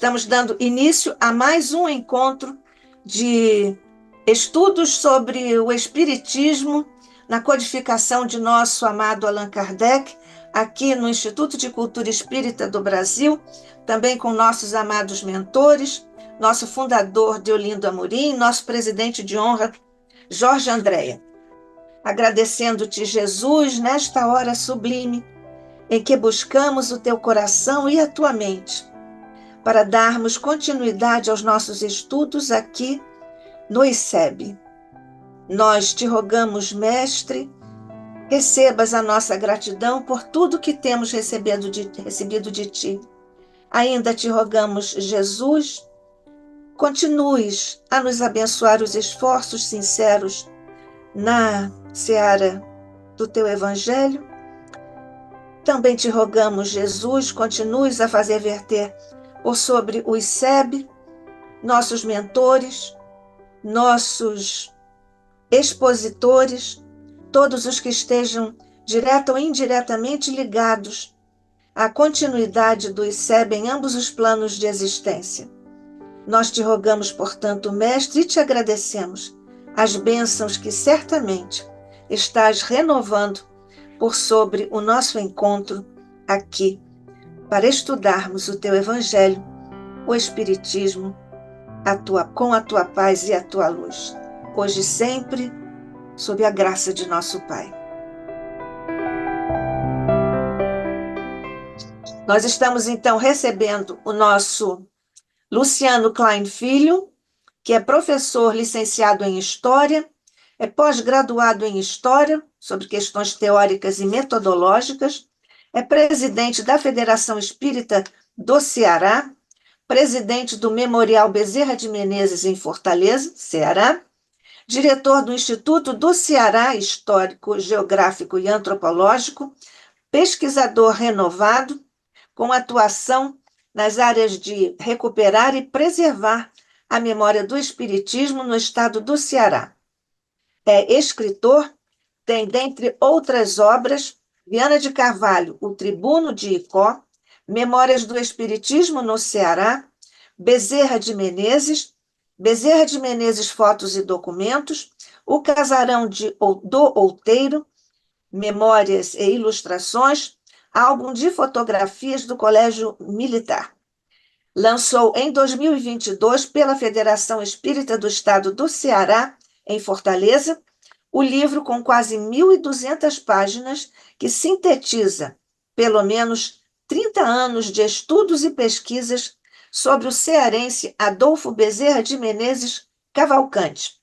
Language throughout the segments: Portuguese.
Estamos dando início a mais um encontro de estudos sobre o Espiritismo na codificação de nosso amado Allan Kardec, aqui no Instituto de Cultura Espírita do Brasil, também com nossos amados mentores, nosso fundador Deolindo Amorim, nosso presidente de honra Jorge Andréa. Agradecendo-te, Jesus, nesta hora sublime em que buscamos o teu coração e a tua mente, para darmos continuidade aos nossos estudos aqui no ICEB. Nós te rogamos, Mestre, recebas a nossa gratidão por tudo que temos recebido de ti. Ainda te rogamos, Jesus, continues a nos abençoar os esforços sinceros na seara do teu Evangelho. Também te rogamos, Jesus, continues a fazer verter por sobre o ICEB, nossos mentores, nossos expositores, todos os que estejam direta ou indiretamente ligados à continuidade do ICEB em ambos os planos de existência. Nós te rogamos, portanto, Mestre, e te agradecemos as bênçãos que certamente estás renovando por sobre o nosso encontro aqui, para estudarmos o teu Evangelho, o Espiritismo, com a tua paz e a tua luz, hoje e sempre, sob a graça de nosso Pai. Nós estamos, então, recebendo o nosso Luciano Klein Filho, que é professor licenciado em História, é pós-graduado em História, sobre questões teóricas e metodológicas, é presidente da Federação Espírita do Ceará, presidente do Memorial Bezerra de Menezes em Fortaleza, Ceará, diretor do Instituto do Ceará Histórico, Geográfico e Antropológico, pesquisador renovado, com atuação nas áreas de recuperar e preservar a memória do Espiritismo no estado do Ceará. É escritor, tem, dentre outras obras, Viana de Carvalho, O Tribuno de Icó, Memórias do Espiritismo no Ceará, Bezerra de Menezes, Fotos e Documentos, O Casarão do Outeiro, Memórias e Ilustrações, álbum de fotografias do Colégio Militar. Lançou em 2022, pela Federação Espírita do Estado do Ceará, em Fortaleza, o livro com quase 1.200 páginas, que sintetiza pelo menos 30 anos de estudos e pesquisas sobre o cearense Adolfo Bezerra de Menezes Cavalcante.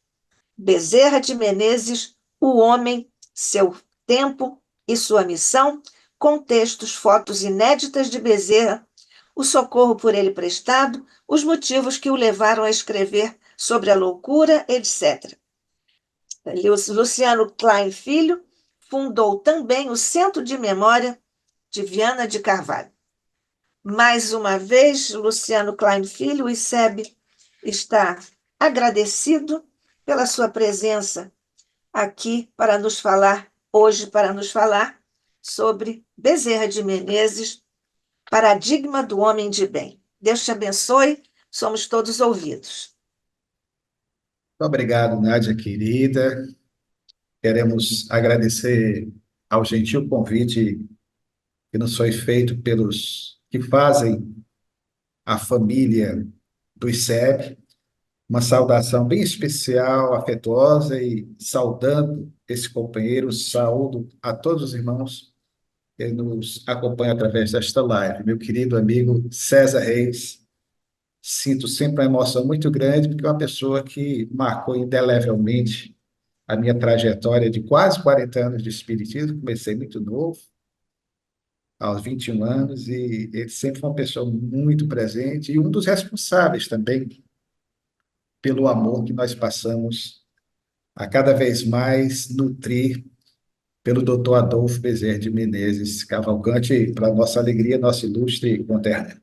Bezerra de Menezes, o homem, seu tempo e sua missão, com textos, fotos inéditas de Bezerra, o socorro por ele prestado, os motivos que o levaram a escrever sobre a loucura, etc. Luciano Klein Filho fundou também o Centro de Memória de Viana de Carvalho. Mais uma vez, Luciano Klein Filho, o ICEB está agradecido pela sua presença aqui para nos falar, hoje, para nos falar sobre Bezerra de Menezes, Paradigma do Homem de Bem. Deus te abençoe, somos todos ouvidos. Muito obrigado, Nádia, querida. Queremos agradecer ao gentil convite que nos foi feito pelos que fazem a família do ICEB. Uma saudação bem especial, afetuosa, e saudando esse companheiro, saúdo a todos os irmãos que nos acompanham através desta live. Meu querido amigo César Reis, sinto sempre uma emoção muito grande, porque é uma pessoa que marcou indelevelmente a minha trajetória de quase 40 anos de espiritismo. Comecei muito novo, aos 21 anos, e ele sempre foi uma pessoa muito presente e um dos responsáveis também pelo amor que nós passamos a cada vez mais nutrir pelo doutor Adolfo Bezerra de Menezes Cavalcante, para nossa alegria, nosso ilustre conterrâneo.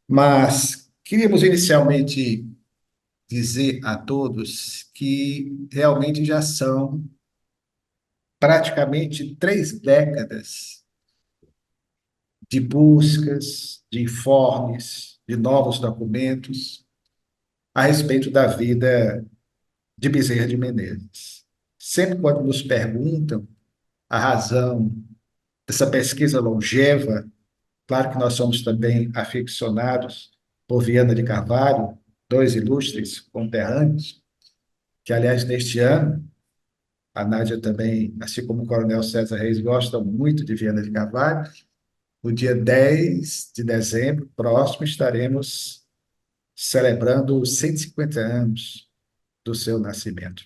Mas queríamos inicialmente dizer a todos que realmente já são praticamente 3 décadas de buscas, de informes, de novos documentos a respeito da vida de Bezerra de Menezes. Sempre quando nos perguntam a razão dessa pesquisa longeva, claro que nós somos também aficionados por Viana de Carvalho, dois ilustres conterrâneos, que, aliás, neste ano, a Nádia também, assim como o Coronel César Reis, gostam muito de Viana de Carvalho. No dia 10 de dezembro, próximo, estaremos celebrando os 150 anos do seu nascimento.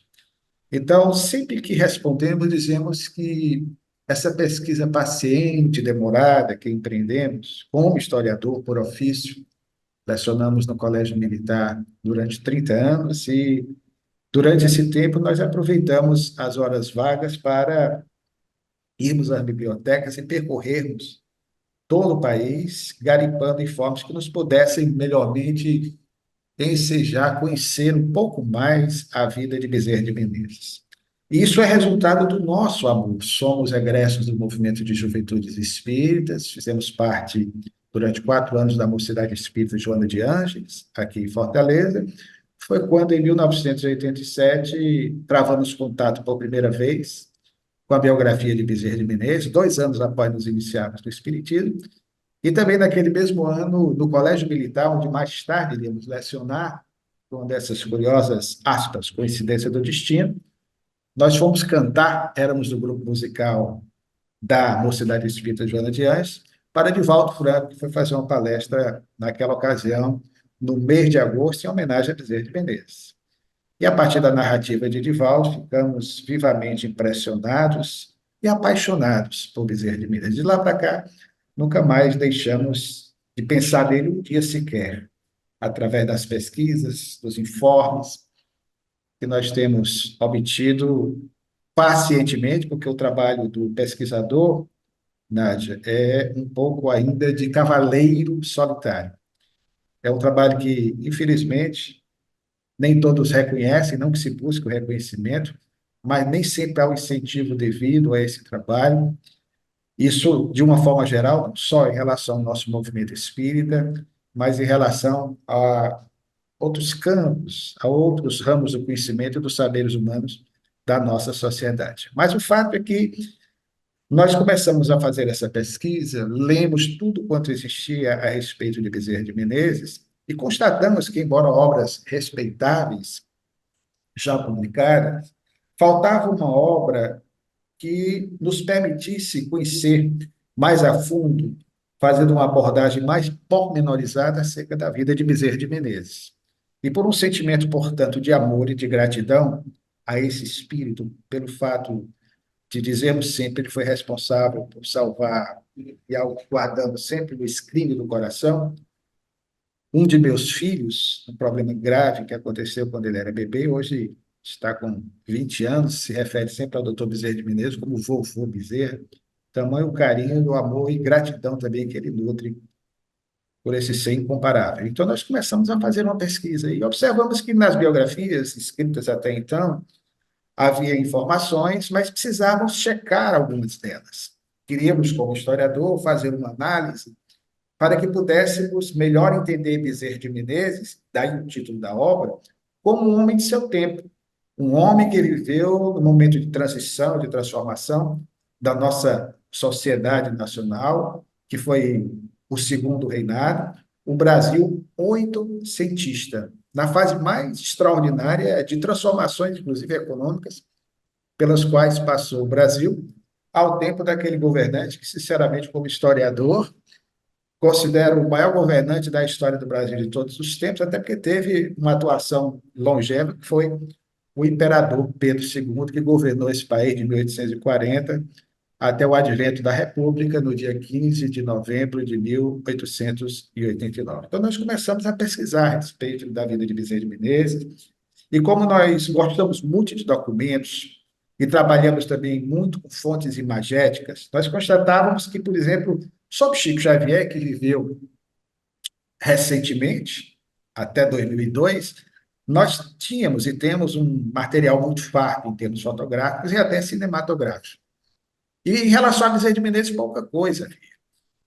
Então, sempre que respondemos, dizemos que essa pesquisa paciente, demorada, que empreendemos, como historiador por ofício, lecionamos no Colégio Militar durante 30 anos e, durante esse tempo, nós aproveitamos as horas vagas para irmos às bibliotecas e percorrermos todo o país, garimpando informes que nos pudessem melhormente ensejar, conhecer um pouco mais a vida de Bezerra de Menezes. E isso é resultado do nosso amor. Somos egressos do movimento de juventudes espíritas, fizemos parte durante 4 anos da Mocidade Espírita Joana de Ângeles, aqui em Fortaleza. Foi quando, em 1987, travamos contato por primeira vez com a biografia de Bezerra de Menezes, 2 anos após nos iniciarmos no Espiritismo, e também naquele mesmo ano, no Colégio Militar, onde mais tarde iríamos lecionar, uma dessas curiosas, aspas, coincidência do destino, nós fomos cantar, éramos do grupo musical da Mocidade Espírita Joana de Anjos, para Divaldo Franco, que foi fazer uma palestra naquela ocasião, no mês de agosto, em homenagem a Bezerra de Menezes. E a partir da narrativa de Divaldo, ficamos vivamente impressionados e apaixonados por Bezerra de Menezes. De lá para cá, nunca mais deixamos de pensar nele um dia sequer, através das pesquisas, dos informes que nós temos obtido pacientemente, porque o trabalho do pesquisador, Nádia, é um pouco ainda de cavaleiro solitário. É um trabalho que, infelizmente, nem todos reconhecem, não que se busque o reconhecimento, mas nem sempre há o incentivo devido a esse trabalho. Isso, de uma forma geral, não só em relação ao nosso movimento espírita, mas em relação a outros campos, a outros ramos do conhecimento e dos saberes humanos da nossa sociedade. Mas o fato é que nós começamos a fazer essa pesquisa, lemos tudo quanto existia a respeito de Bezerra de Menezes e constatamos que, embora obras respeitáveis já publicadas, faltava uma obra que nos permitisse conhecer mais a fundo, fazendo uma abordagem mais pormenorizada acerca da vida de Bezerra de Menezes. E por um sentimento, portanto, de amor e de gratidão a esse espírito, pelo fato de dizermos sempre que ele foi responsável por salvar e algo que guardamos sempre no escrínio do coração, um de meus filhos, um problema grave que aconteceu quando ele era bebê, hoje está com 20 anos, se refere sempre ao doutor Bezerra de Menezes como vovô Bezerra, tamanho carinho, o amor e gratidão também que ele nutre por esse ser incomparável. Então, nós começamos a fazer uma pesquisa e observamos que nas biografias escritas até então, havia informações, mas precisávamos checar algumas delas. Queríamos, como historiador, fazer uma análise para que pudéssemos melhor entender Bezerra de Menezes, daí o título da obra, como um homem de seu tempo, um homem que viveu no momento de transição, de transformação da nossa sociedade nacional, que foi o segundo reinado, o Brasil oitocentista, na fase mais extraordinária de transformações, inclusive econômicas, pelas quais passou o Brasil, ao tempo daquele governante que, sinceramente, como historiador, considero o maior governante da história do Brasil de todos os tempos, até porque teve uma atuação longeva, que foi o imperador Pedro II, que governou esse país de 1840 até o advento da República, no dia 15 de novembro de 1889. Então, nós começamos a pesquisar a respeito da vida de Bezerra de Menezes, e como nós gostamos muito de documentos e trabalhamos também muito com fontes imagéticas, nós constatávamos que, por exemplo, sobre Chico Xavier, que viveu recentemente, até 2002, nós tínhamos e temos um material muito farto em termos fotográficos e até cinematográficos. E em relação a Bezerra de Menezes, pouca coisa.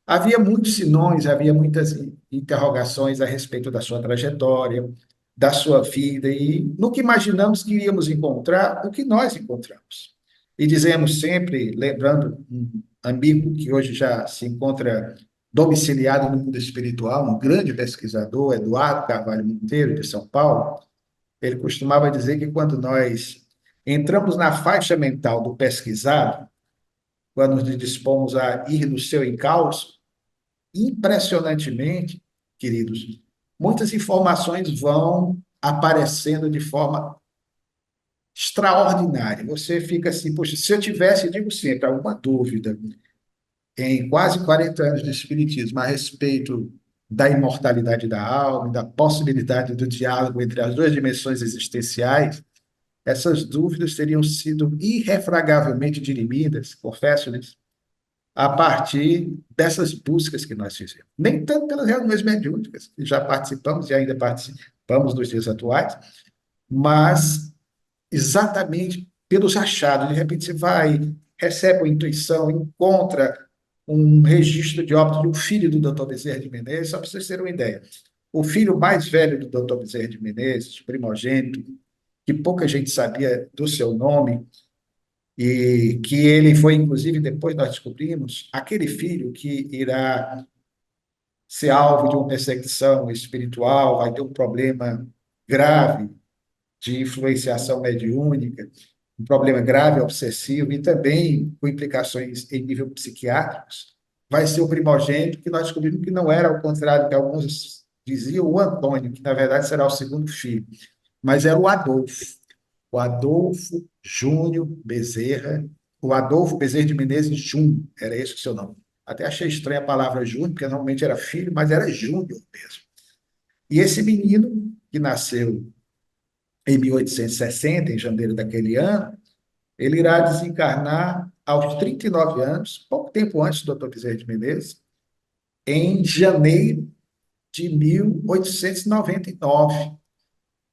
Havia muitos senões, havia muitas interrogações a respeito da sua trajetória, da sua vida, e no que imaginamos que iríamos encontrar, o que nós encontramos. E dizemos sempre, lembrando um amigo que hoje já se encontra domiciliado no mundo espiritual, um grande pesquisador, Eduardo Carvalho Monteiro, de São Paulo, ele costumava dizer que quando nós entramos na faixa mental do pesquisado, quando nos dispomos a ir no seu encalço, impressionantemente, queridos, muitas informações vão aparecendo de forma extraordinária. Você fica assim, poxa, se eu tivesse, digo sempre, alguma dúvida em quase 40 anos de espiritismo a respeito da imortalidade da alma, da possibilidade do diálogo entre as duas dimensões existenciais, essas dúvidas teriam sido irrefragavelmente dirimidas, confesso-lhes, a partir dessas buscas que nós fizemos. Nem tanto pelas reuniões mediúnicas, que já participamos e ainda participamos nos dias atuais, mas exatamente pelos achados. De repente você vai, recebe uma intuição, encontra um registro de óbito de um filho do Dr. Bezerra de Menezes, só para vocês terem uma ideia. O filho mais velho do Dr. Bezerra de Menezes, primogênito, que pouca gente sabia do seu nome, e que ele foi, inclusive, depois nós descobrimos, aquele filho que irá ser alvo de uma perseguição espiritual, vai ter um problema grave de influenciação mediúnica, um problema grave obsessivo e também com implicações em nível psiquiátricos, vai ser o primogênito que nós descobrimos que não era, ao contrário que alguns diziam, o Antônio, que na verdade será o segundo filho, mas era o Adolfo Júnior Bezerra, o Adolfo Bezerra de Menezes Júnior, era esse o seu nome. Até achei estranha a palavra Júnior, porque normalmente era filho, mas era Júnior mesmo. E esse menino, que nasceu em 1860, em janeiro daquele ano, ele irá desencarnar aos 39 anos, pouco tempo antes do Dr. Bezerra de Menezes, em janeiro de 1899.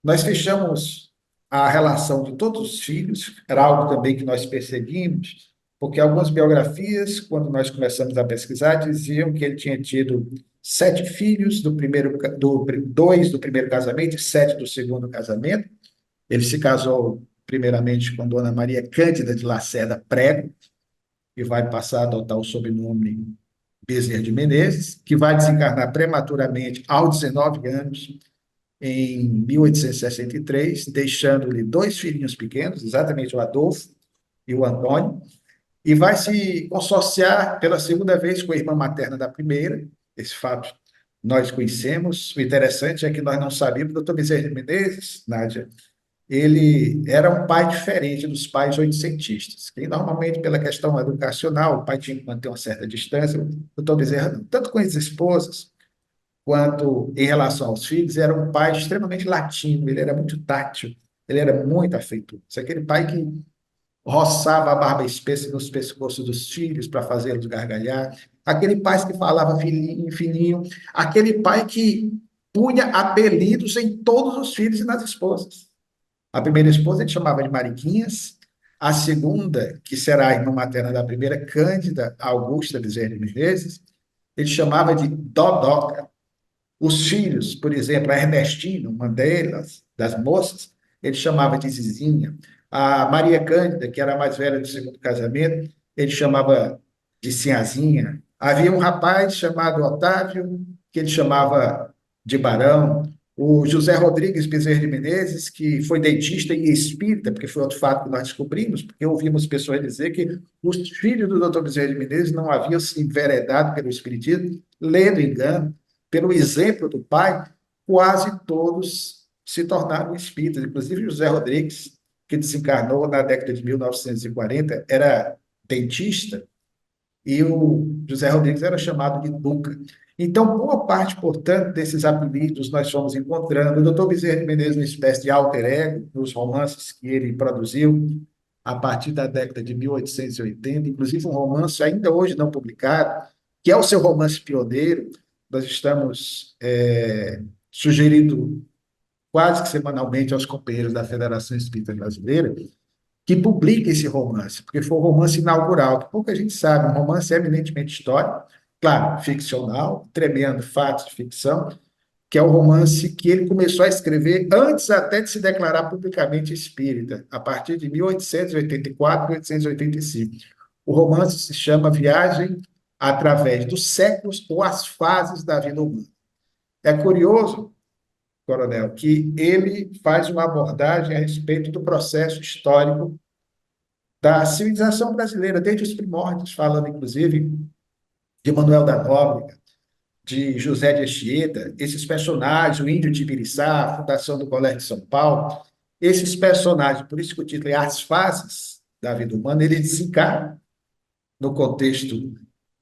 Nós fechamos a relação de todos os filhos, era algo também que nós perseguimos, porque algumas biografias, quando nós começamos a pesquisar, diziam que ele tinha tido 7 filhos dois do primeiro casamento e 7 do segundo casamento. Ele se casou primeiramente com Dona Maria Cândida de Lacerda Prego, e vai passar a adotar o sobrenome Bezerra de Menezes, que vai desencarnar prematuramente aos 19 anos, em 1863, deixando-lhe 2 filhinhos pequenos, exatamente o Adolfo e o Antônio, e vai se consorciar pela segunda vez com a irmã materna da primeira. Esse fato nós conhecemos. O interessante é que nós não sabíamos, o doutor Bezerra de Menezes, Nádia, ele era um pai diferente dos pais oitocentistas, que normalmente, pela questão educacional, o pai tinha que manter uma certa distância, o doutor Bezerra não. Tanto com as esposas, quanto em relação aos filhos, era um pai extremamente latino, ele era muito tátil, ele era muito afetuoso. Aquele pai que roçava a barba espessa nos pescoços dos filhos para fazê-los gargalhar, aquele pai que falava fininho, fininho, aquele pai que punha apelidos em todos os filhos e nas esposas. A primeira esposa ele chamava de Mariquinhas, a segunda, que será a irmã materna da primeira, Cândida Augusta Bezerra de Menezes, ele chamava de Dodoca. Os filhos, por exemplo, a Ernestina, uma delas, das moças, ele chamava de Zizinha. A Maria Cândida, que era a mais velha do segundo casamento, ele chamava de Sinhazinha. Havia um rapaz chamado Otávio, que ele chamava de Barão. O José Rodrigues Bezerra de Menezes, que foi dentista e espírita, porque foi outro fato que nós descobrimos, porque ouvimos pessoas dizer que os filhos do Dr. Bezerra de Menezes não haviam se enveredado pelo espiritismo, lendo engano, pelo exemplo do pai, quase todos se tornaram espíritas. Inclusive José Rodrigues, que desencarnou na década de 1940, era dentista, e o José Rodrigues era chamado de Duca. Então, boa parte, portanto, desses apelidos nós fomos encontrando. O doutor Bezerra de Menezes, uma espécie de alter ego, nos romances que ele produziu a partir da década de 1880, inclusive um romance ainda hoje não publicado, que é o seu romance pioneiro. Nós estamos sugerindo quase que semanalmente aos companheiros da Federação Espírita Brasileira que publique esse romance, porque foi o romance inaugural, que pouca gente sabe, um romance eminentemente histórico, claro, ficcional, tremendo fatos de ficção, que é o romance que ele começou a escrever antes até de se declarar publicamente espírita, a partir de 1884, 1885. O romance se chama Viagem através dos séculos ou as fases da vida humana. É curioso, coronel, que ele faz uma abordagem a respeito do processo histórico da civilização brasileira, desde os primórdios, falando inclusive de Manuel da Nóbrega, de José de Anchieta, esses personagens, o Índio de Ibiriçá, a fundação do Colégio de São Paulo, esses personagens, por isso que o título é As Fases da Vida Humana, ele desencarna no contexto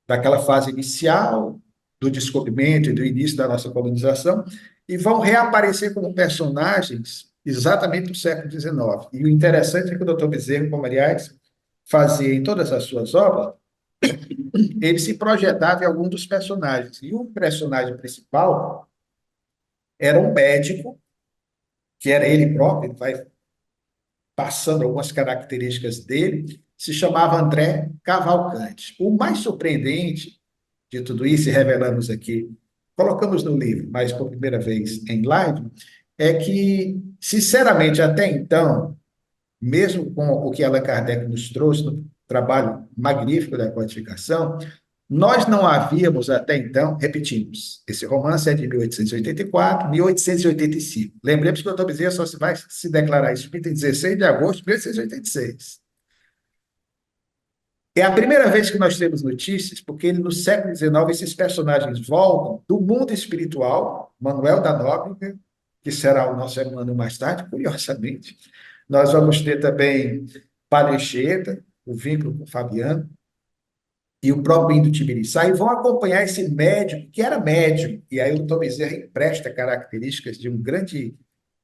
daquela fase inicial do descobrimento e do início da nossa colonização, e vão reaparecer como personagens exatamente no século XIX. E o interessante é que o Dr. Bezerra, como aliás fazia em todas as suas obras, ele se projetava em algum dos personagens. E o personagem principal era um médico, que era ele próprio, ele vai passando algumas características dele, se chamava André Cavalcante. O mais surpreendente de tudo isso, e revelamos aqui, colocamos no livro, mas por primeira vez em live, é que, sinceramente, até então, mesmo com o que Allan Kardec nos trouxe no trabalho magnífico da codificação, nós não havíamos até então, repetimos, esse romance é de 1884, 1885. Lembremos que o doutor Bezerra só vai se declarar espírita em 16 de agosto de 1886. É a primeira vez que nós temos notícias, porque no século XIX esses personagens voltam do mundo espiritual, Manuel da Nóbrega, que será o nosso irmão mais tarde, curiosamente. Nós vamos ter também Padre Anchieta, o vínculo com Fabiano, e o próprio Índio Tibiriçá, e vão acompanhar esse médium, que era médium, e aí o Tom Bezerra empresta características de um grande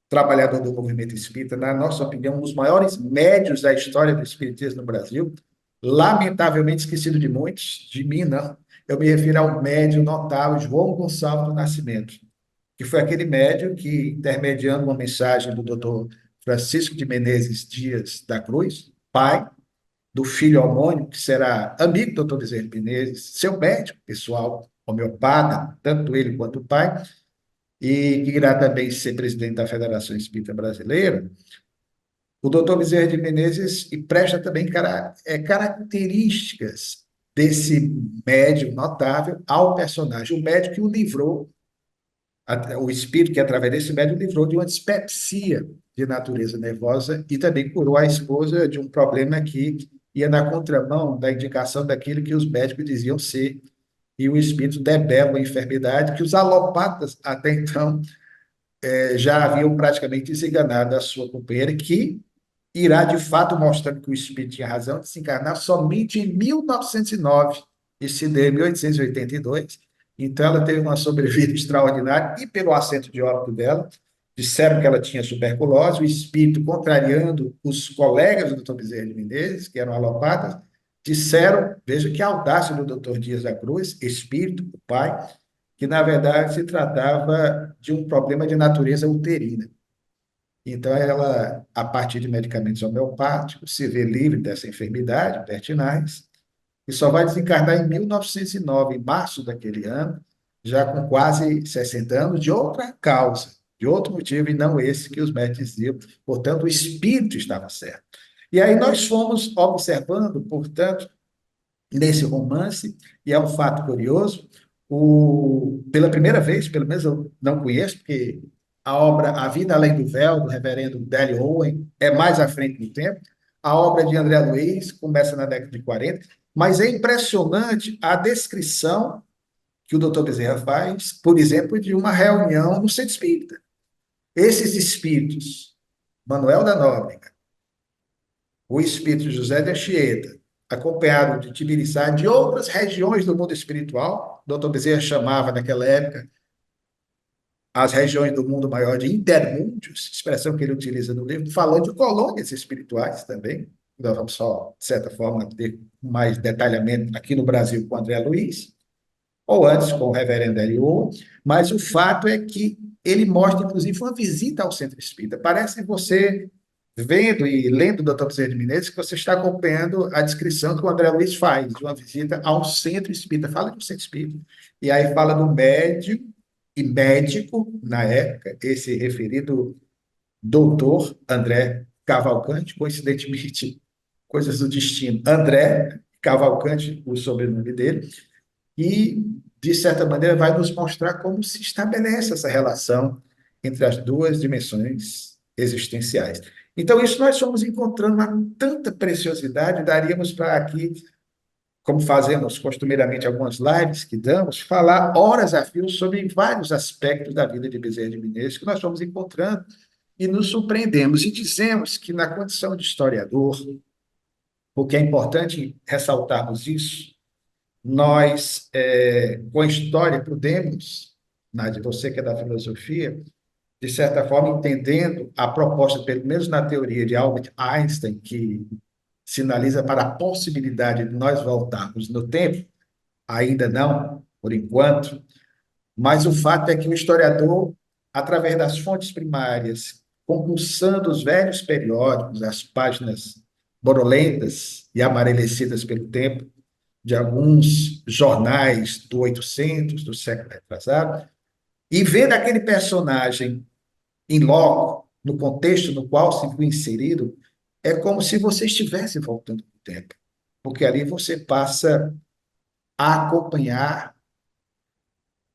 trabalhador do movimento espírita, na nossa opinião, um dos maiores médios da história do espiritismo no Brasil, lamentavelmente esquecido de muitos, de mim não. Eu me refiro ao médium notável João Gonçalves do Nascimento, que foi aquele médium que, intermediando uma mensagem do doutor Francisco de Menezes Dias da Cruz, pai do filho homônimo, que será amigo do doutor Bezerra de Menezes, seu médico pessoal, homeopata, tanto ele quanto o pai, e que irá também ser presidente da Federação Espírita Brasileira, o doutor Bezerra de Menezes empresta também características desse médium notável ao personagem, o médium que o livrou, o espírito que através desse médium o livrou de uma dispepsia de natureza nervosa e também curou a esposa de um problema que ia na contramão da indicação daquilo que os médicos diziam ser, e o espírito debela a enfermidade que os alopatas até então já haviam praticamente desenganado a sua companheira, que irá de fato mostrando que o espírito tinha razão de se encarnar somente em 1909 e se deu em 1882. Então, ela teve uma sobrevida extraordinária e pelo assento de óbito dela, disseram que ela tinha tuberculose, o espírito, contrariando os colegas do doutor Bezerra de Menezes, que eram alopatas, disseram, veja que audácia do doutor Dias da Cruz, espírito, o pai, que na verdade se tratava de um problema de natureza uterina. Então, ela, a partir de medicamentos homeopáticos, se vê livre dessa enfermidade, pertinaz, e só vai desencarnar em 1909, em março daquele ano, já com quase 60 anos, de outra causa, de outro motivo, e não esse que os médicos diziam. Portanto, o espírito estava certo. E aí nós fomos observando, portanto, nesse romance, e é um fato curioso, pela primeira vez, pelo menos eu não conheço, porque a obra A Vida Além do Véu, do reverendo Délio Owen, é mais à frente no tempo. A obra de André Luiz começa na década de 40, mas é impressionante a descrição que o doutor Bezerra faz, por exemplo, de uma reunião no centro espírita. Esses espíritos, Manuel da Nóbrega, o espírito José de Anchieta, acompanhado de Tibiriçá, de outras regiões do mundo espiritual, o doutor Bezerra chamava naquela época as regiões do mundo maior de intermúndios, expressão que ele utiliza no livro, falando de colônias espirituais também. Nós vamos só, de certa forma, ter mais detalhamento aqui no Brasil com André Luiz, ou antes com o reverendo Eliú, mas o fato é que ele mostra, inclusive, uma visita ao centro espírita. Parece você vendo e lendo o Dr. Bezerra de Menezes, que você está acompanhando a descrição que o André Luiz faz de uma visita a um centro espírita. Fala de um centro espírita. E aí fala do médium e médico, na época, esse referido doutor André Cavalcante, coincidentemente, coisas do destino. André Cavalcante, o sobrenome dele, e, de certa maneira, vai nos mostrar como se estabelece essa relação entre as duas dimensões existenciais. Então, isso nós fomos encontrando uma tanta preciosidade, daríamos para aqui, como fazemos costumeiramente algumas lives que damos, falar horas a fio sobre vários aspectos da vida de Bezerra de Menezes que nós fomos encontrando e nos surpreendemos e dizemos que na condição de historiador, porque é importante ressaltarmos isso, nós, com a história, podemos, Nádia, você que é da filosofia, de certa forma, entendendo a proposta, pelo menos na teoria de Albert Einstein, que sinaliza para a possibilidade de nós voltarmos no tempo, ainda não, por enquanto, mas o fato é que o historiador, através das fontes primárias, compulsando os velhos periódicos, as páginas borolentas e amarelecidas pelo tempo, de alguns jornais do 800, do século retrasado, e vendo aquele personagem em loco, no contexto no qual se viu inserido, é como se você estivesse voltando no tempo, porque ali você passa a acompanhar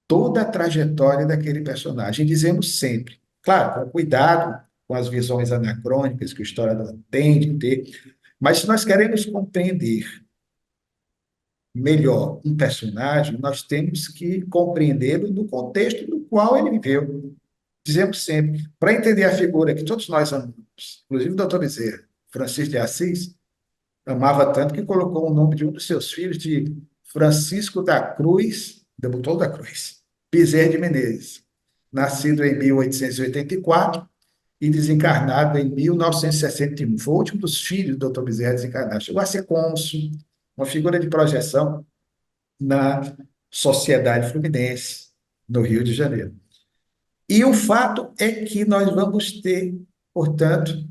toda a trajetória daquele personagem. Dizemos sempre, claro, com cuidado com as visões anacrônicas que o historiador tem de ter, mas se nós queremos compreender melhor um personagem, nós temos que compreendê-lo no contexto no qual ele viveu. Dizemos sempre, para entender a figura que todos nós amamos, inclusive o doutor Bezerra, Francisco de Assis, amava tanto que colocou o nome de um dos seus filhos de Francisco da Cruz, debutou da Cruz, Bezerra de Menezes, nascido em 1884 e desencarnado em 1961. Foi o último dos filhos do Dr. Bezerra desencarnado. Chegou a ser cônsul, uma figura de projeção na sociedade fluminense, no Rio de Janeiro. E o fato é que nós vamos ter, portanto,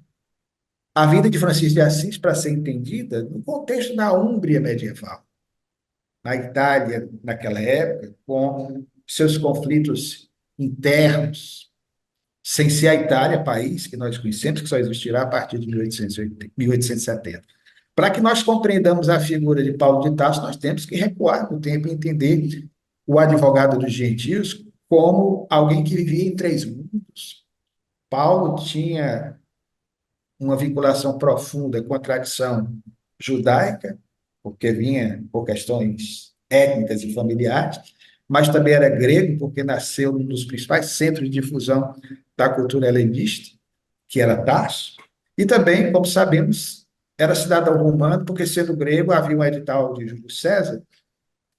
a vida de Francisco de Assis para ser entendida no contexto da Úmbria medieval, na Itália, naquela época, com seus conflitos internos, sem ser a Itália, país que nós conhecemos, que só existirá a partir de 1870. Para que nós compreendamos a figura de Paulo de Tarso, nós temos que recuar no tempo e entender o advogado dos gentios como alguém que vivia em três mundos. Paulo tinha uma vinculação profunda com a tradição judaica, porque vinha por questões étnicas e familiares, mas também era grego, porque nasceu num dos principais centros de difusão da cultura helenista, que era Tarso, e também, como sabemos, era cidadão romano, porque sendo grego havia um edital de Júlio César,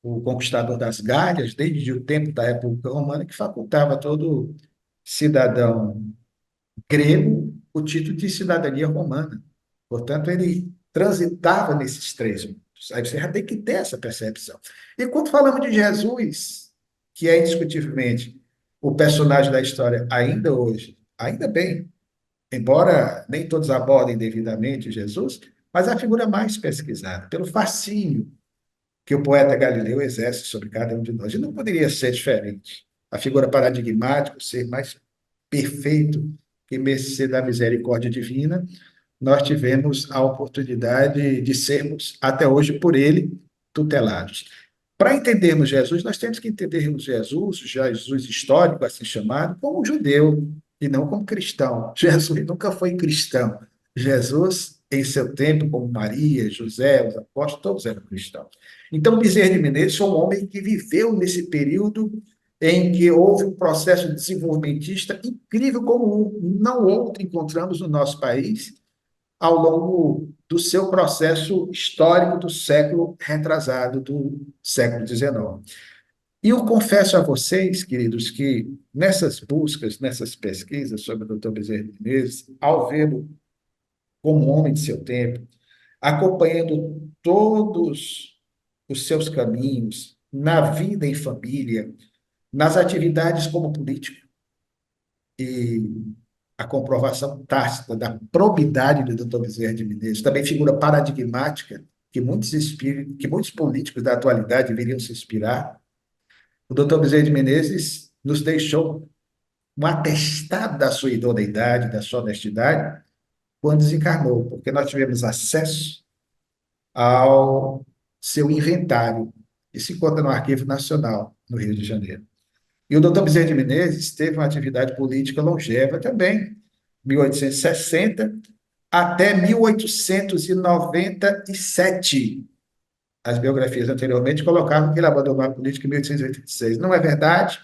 o conquistador das Gálias, desde o tempo da República Romana, que facultava a todo cidadão grego o título de cidadania romana. Portanto, ele transitava nesses três mundos. Aí você já tem que ter essa percepção. E quando falamos de Jesus, que é indiscutivelmente o personagem da história ainda hoje, ainda bem, embora nem todos abordem devidamente Jesus, mas a figura mais pesquisada, pelo fascínio que o poeta Galileu exerce sobre cada um de nós. E não poderia ser diferente. A figura paradigmática, o ser mais perfeito que, mercê da misericórdia divina, nós tivemos a oportunidade de sermos, até hoje, por ele, tutelados. Para entendermos Jesus, nós temos que entendermos Jesus, Jesus histórico, assim chamado, como judeu e não como cristão. Jesus nunca foi cristão. Jesus, em seu tempo, como Maria, José, os apóstolos, todos eram cristãos. Então, Bezerra de Menezes foi um homem que viveu nesse período em que houve um processo desenvolvimentista incrível como não outro encontramos no nosso país ao longo do seu processo histórico do século retrasado, do século XIX. E eu confesso a vocês, queridos, que nessas buscas, nessas pesquisas sobre o doutor Bezerra de Menezes, ao vê-lo como homem de seu tempo, acompanhando todos os seus caminhos, na vida em família, nas atividades como político, e a comprovação tácita da probidade do Dr. Bezerra de Menezes, também figura paradigmática que muitos políticos da atualidade deveriam se inspirar. O Dr. Bezerra de Menezes nos deixou um atestado da sua idoneidade, da sua honestidade, quando desencarnou, porque nós tivemos acesso ao seu inventário, que se encontra no Arquivo Nacional, no Rio de Janeiro. E o doutor Bezerra de Menezes teve uma atividade política longeva também, 1860 até 1897. As biografias anteriormente colocavam que ele abandonou a política em 1886. Não é verdade.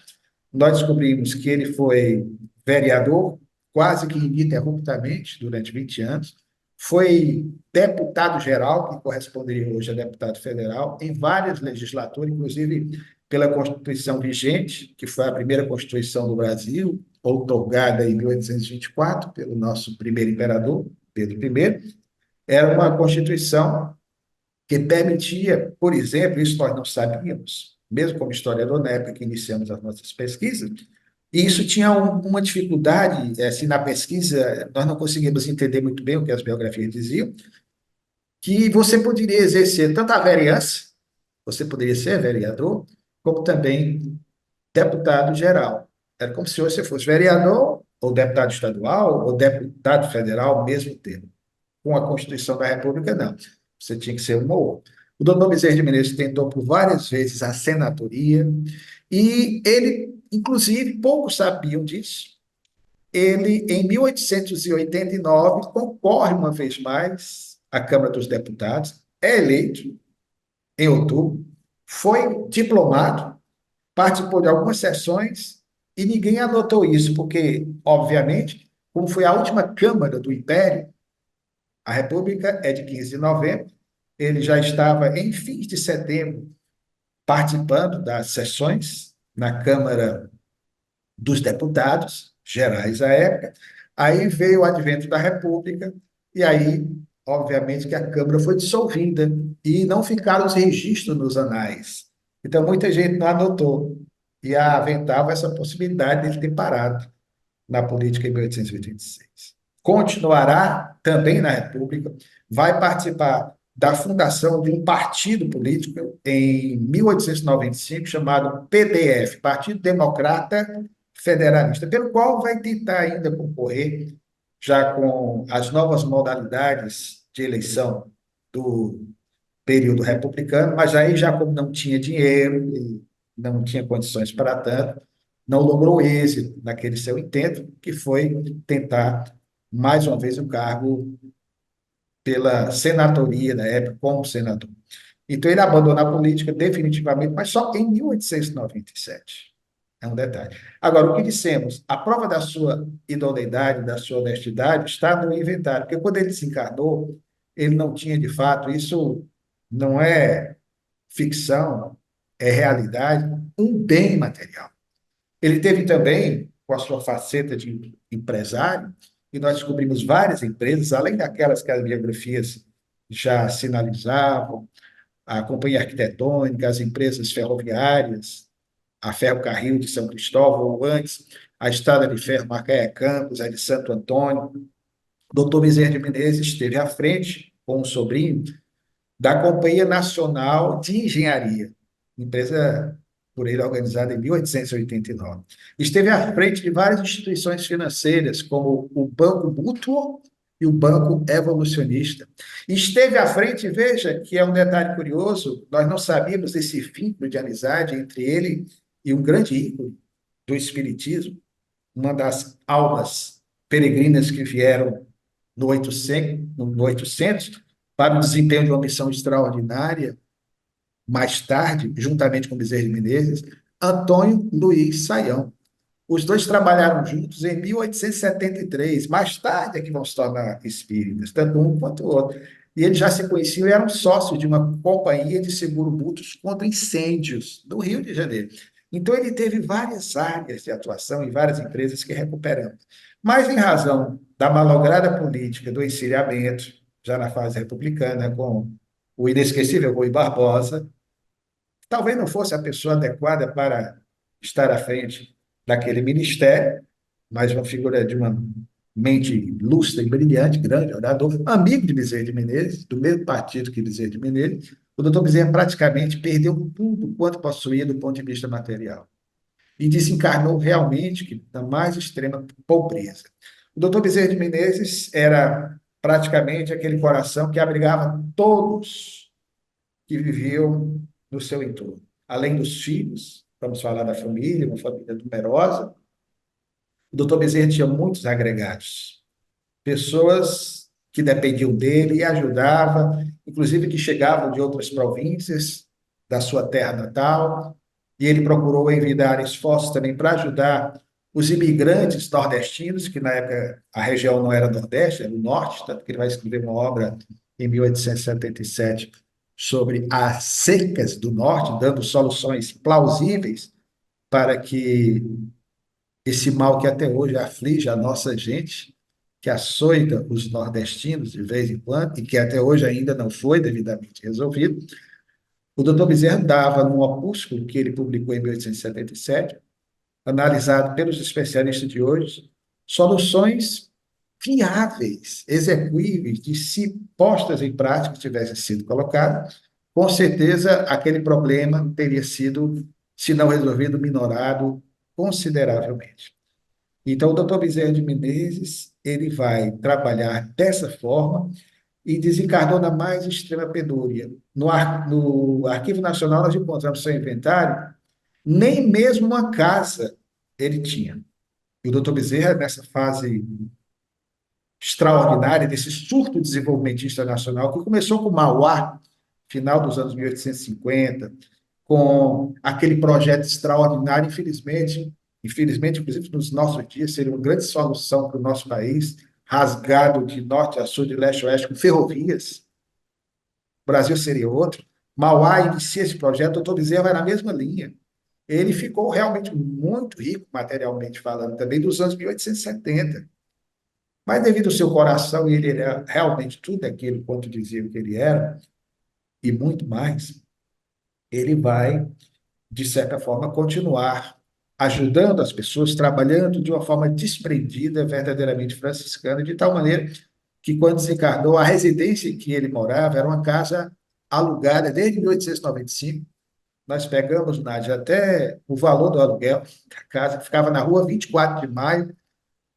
Nós descobrimos que ele foi vereador quase que ininterruptamente durante 20 anos. Foi deputado-geral, que corresponderia hoje a deputado federal, em várias legislaturas, inclusive pela Constituição vigente, que foi a primeira Constituição do Brasil, outorgada em 1824 pelo nosso primeiro imperador, Pedro I. Era uma Constituição que permitia, por exemplo, isso nós não sabíamos, mesmo como historiador, na época que iniciamos as nossas pesquisas, e isso tinha uma dificuldade, assim, na pesquisa, nós não conseguimos entender muito bem o que as biografias diziam, que você poderia exercer tanto a vereança, você poderia ser vereador, como também deputado geral. Era como se você fosse vereador, ou deputado estadual, ou deputado federal, mesmo termo. Com a Constituição da República, não. Você tinha que ser um ou outro. O doutor Bezerra de Menezes tentou por várias vezes a senatoria, e ele, inclusive, poucos sabiam disso. Ele, em 1889, concorre uma vez mais à Câmara dos Deputados, é eleito em outubro, foi diplomado, participou de algumas sessões e ninguém anotou isso, porque, obviamente, como foi a última Câmara do Império, a República é de 15 de novembro, ele já estava em fins de setembro participando das sessões na Câmara dos Deputados Gerais à época. Aí veio o advento da República, e aí, obviamente, que a Câmara foi dissolvida e não ficaram os registros nos anais. Então, muita gente não anotou e aventava essa possibilidade de ele ter parado na política em 1886. Continuará também na República, vai participar da fundação de um partido político em 1895 chamado PDF, Partido Democrata Federalista, pelo qual vai tentar ainda concorrer, já com as novas modalidades de eleição do período republicano, mas aí já como não tinha dinheiro e não tinha condições para tanto, não logrou êxito naquele seu intento, que foi tentar mais uma vez o cargo pela senatoria da época, como senador. Então ele abandonou a política definitivamente, mas só em 1897. É um detalhe. Agora, o que dissemos, a prova da sua idoneidade, da sua honestidade, está no inventário, porque quando ele desencarnou, ele não tinha de fato, isso não é ficção, é realidade, um bem material. Ele teve também, com a sua faceta de empresário, e nós descobrimos várias empresas, além daquelas que as biografias já sinalizavam, a Companhia Arquitetônica, as empresas ferroviárias, a Ferrocarril de São Cristóvão, ou antes, a Estrada de Ferro Macaé-Campos, a de Santo Antônio. O doutor Bezerra de Menezes esteve à frente, com o sobrinho, da Companhia Nacional de Engenharia, empresa por ele organizada em 1889. Esteve à frente de várias instituições financeiras, como o Banco Mútuo e o Banco Evolucionista. Esteve à frente, veja, que é um detalhe curioso, nós não sabíamos desse vínculo de amizade entre ele e um grande ícone do Espiritismo, uma das almas peregrinas que vieram no 800 para o desempenho de uma missão extraordinária, mais tarde, juntamente com Bezerra de Menezes, Antônio Luiz Saião. Os dois trabalharam juntos em 1873. Mais tarde é que vão se tornar espíritas, tanto um quanto o outro. E eles já se conheciam e eram sócios de uma companhia de seguro mútuos contra incêndios do Rio de Janeiro. Então, ele teve várias áreas de atuação em várias empresas que recuperamos. Mas, em razão da malograda política do encilhamento, já na fase republicana, com o inesquecível Rui Barbosa, talvez não fosse a pessoa adequada para estar à frente daquele ministério, mas uma figura de uma mente lúcida e brilhante, grande orador, amigo de Bezerra de Menezes, do mesmo partido que Bezerra de Menezes, o doutor Bezerra praticamente perdeu tudo quanto possuía do ponto de vista material e desencarnou realmente que da mais extrema pobreza. O doutor Bezerra de Menezes era praticamente aquele coração que abrigava todos que viviam no seu entorno. Além dos filhos, vamos falar da família, uma família numerosa, o doutor Bezerra tinha muitos agregados, pessoas que dependiam dele e ajudava, inclusive que chegavam de outras províncias da sua terra natal, e ele procurou envidar esforços também para ajudar os imigrantes nordestinos, que na época a região não era Nordeste, era o Norte, tanto que ele vai escrever uma obra em 1877 sobre as secas do Norte, dando soluções plausíveis para que esse mal que até hoje aflige a nossa gente, que açoita os nordestinos de vez em quando, e que até hoje ainda não foi devidamente resolvido, o doutor Bezerra dava num opúsculo que ele publicou em 1877, analisado pelos especialistas de hoje, soluções viáveis, execuíveis, de se postas em prática, tivessem sido colocadas, com certeza aquele problema teria sido, se não resolvido, minorado consideravelmente. Então, o doutor Bezerra de Menezes, ele vai trabalhar dessa forma e desencarnou na mais extrema penúria. No Arquivo Nacional, nós encontramos seu inventário, nem mesmo uma casa ele tinha. E o doutor Bezerra, nessa fase extraordinária, desse surto desenvolvimentista nacional, que começou com Mauá, final dos anos 1850, com aquele projeto extraordinário, infelizmente, inclusive nos nossos dias, seria uma grande solução para o nosso país, rasgado de norte a sul, de leste a oeste, com ferrovias. O Brasil seria outro. Mauá inicia esse projeto, o doutor Bezerra vai na mesma linha. Ele ficou realmente muito rico, materialmente falando, também dos anos 1870. Mas devido ao seu coração, ele era realmente tudo aquilo quanto diziam que ele era, e muito mais, ele vai de certa forma, continuar ajudando as pessoas, trabalhando de uma forma desprendida, verdadeiramente franciscana, de tal maneira que, quando desencarnou, a residência em que ele morava era uma casa alugada desde 1895. Nós pegamos, Nádia, até o valor do aluguel da casa, que ficava na rua 24 de maio,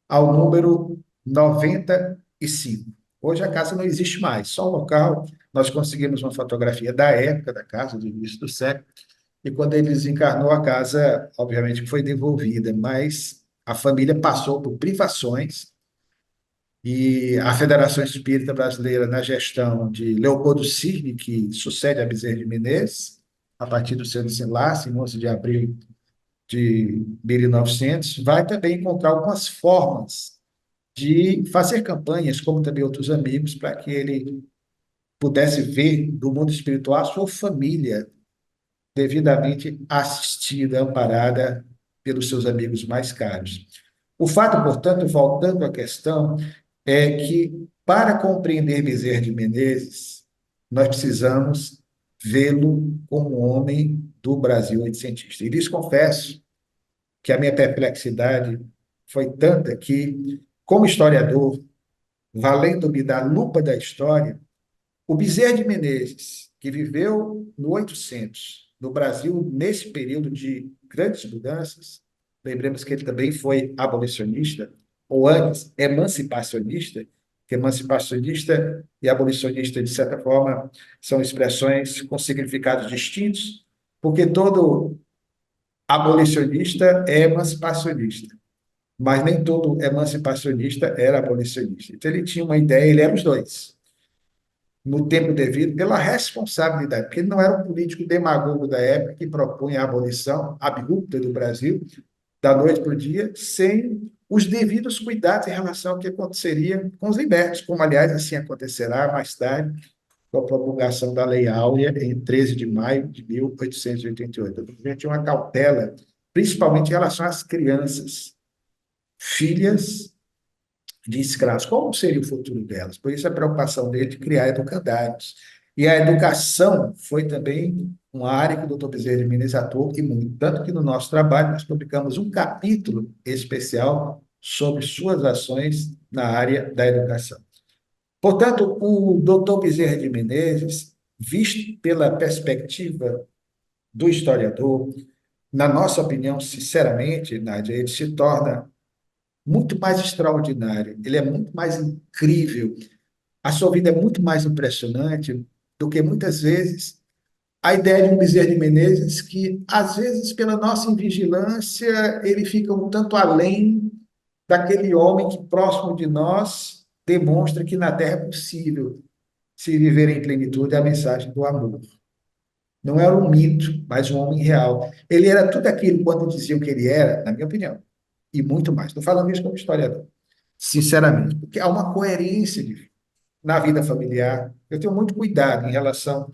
ao número 95. Hoje a casa não existe mais, só o local. Nós conseguimos uma fotografia da época da casa, do início do século, e quando ele desencarnou, a casa, obviamente, foi devolvida, mas a família passou por privações e a Federação Espírita Brasileira, na gestão de Leopoldo Cirne, que sucede a Bezerra de Menezes, a partir do seu desenlace, em 11 de abril de 1900, vai também encontrar algumas formas de fazer campanhas, como também outros amigos, para que ele pudesse ver do mundo espiritual a sua família devidamente assistida, amparada pelos seus amigos mais caros. O fato, portanto, voltando à questão, é que para compreender Bezerra de Menezes, nós precisamos vê-lo como homem do Brasil oitocentista. E lhes confesso que a minha perplexidade foi tanta que, como historiador, valendo-me da lupa da história, o Bezerra de Menezes, que viveu no 800, no Brasil, nesse período de grandes mudanças, lembremos que ele também foi abolicionista, ou antes, emancipacionista, que emancipacionista e abolicionista, de certa forma, são expressões com significados distintos, porque todo abolicionista é emancipacionista, mas nem todo emancipacionista era abolicionista. Então, ele tinha uma ideia, ele era os dois no tempo devido, pela responsabilidade, porque ele não era um político demagogo da época que propunha a abolição abrupta do Brasil, da noite para o dia, sem os devidos cuidados em relação ao que aconteceria com os libertos, como, aliás, assim acontecerá mais tarde, com a promulgação da Lei Áurea, em 13 de maio de 1888. A gente tinha uma cautela, principalmente em relação às crianças, filhas de escravos. Como seria o futuro delas? Por isso a preocupação dele de criar educandários. E a educação foi também uma área que o doutor Bezerra de Menezes atuou e muito. Tanto que no nosso trabalho nós publicamos um capítulo especial sobre suas ações na área da educação. Portanto, o doutor Bezerra de Menezes, visto pela perspectiva do historiador, na nossa opinião, sinceramente, Nádia, ele se torna muito mais extraordinário, ele é muito mais incrível, a sua vida é muito mais impressionante do que muitas vezes a ideia de um Bezerra de Menezes que, às vezes, pela nossa invigilância, ele fica um tanto além daquele homem que, próximo de nós, demonstra que na Terra é possível se viver em plenitude a mensagem do amor. Não era um mito, mas um homem real. Ele era tudo aquilo quando diziam que ele era, na minha opinião, e muito mais. Estou falando isso como historiador, sinceramente, porque há uma coerência na vida familiar. Eu tenho muito cuidado em relação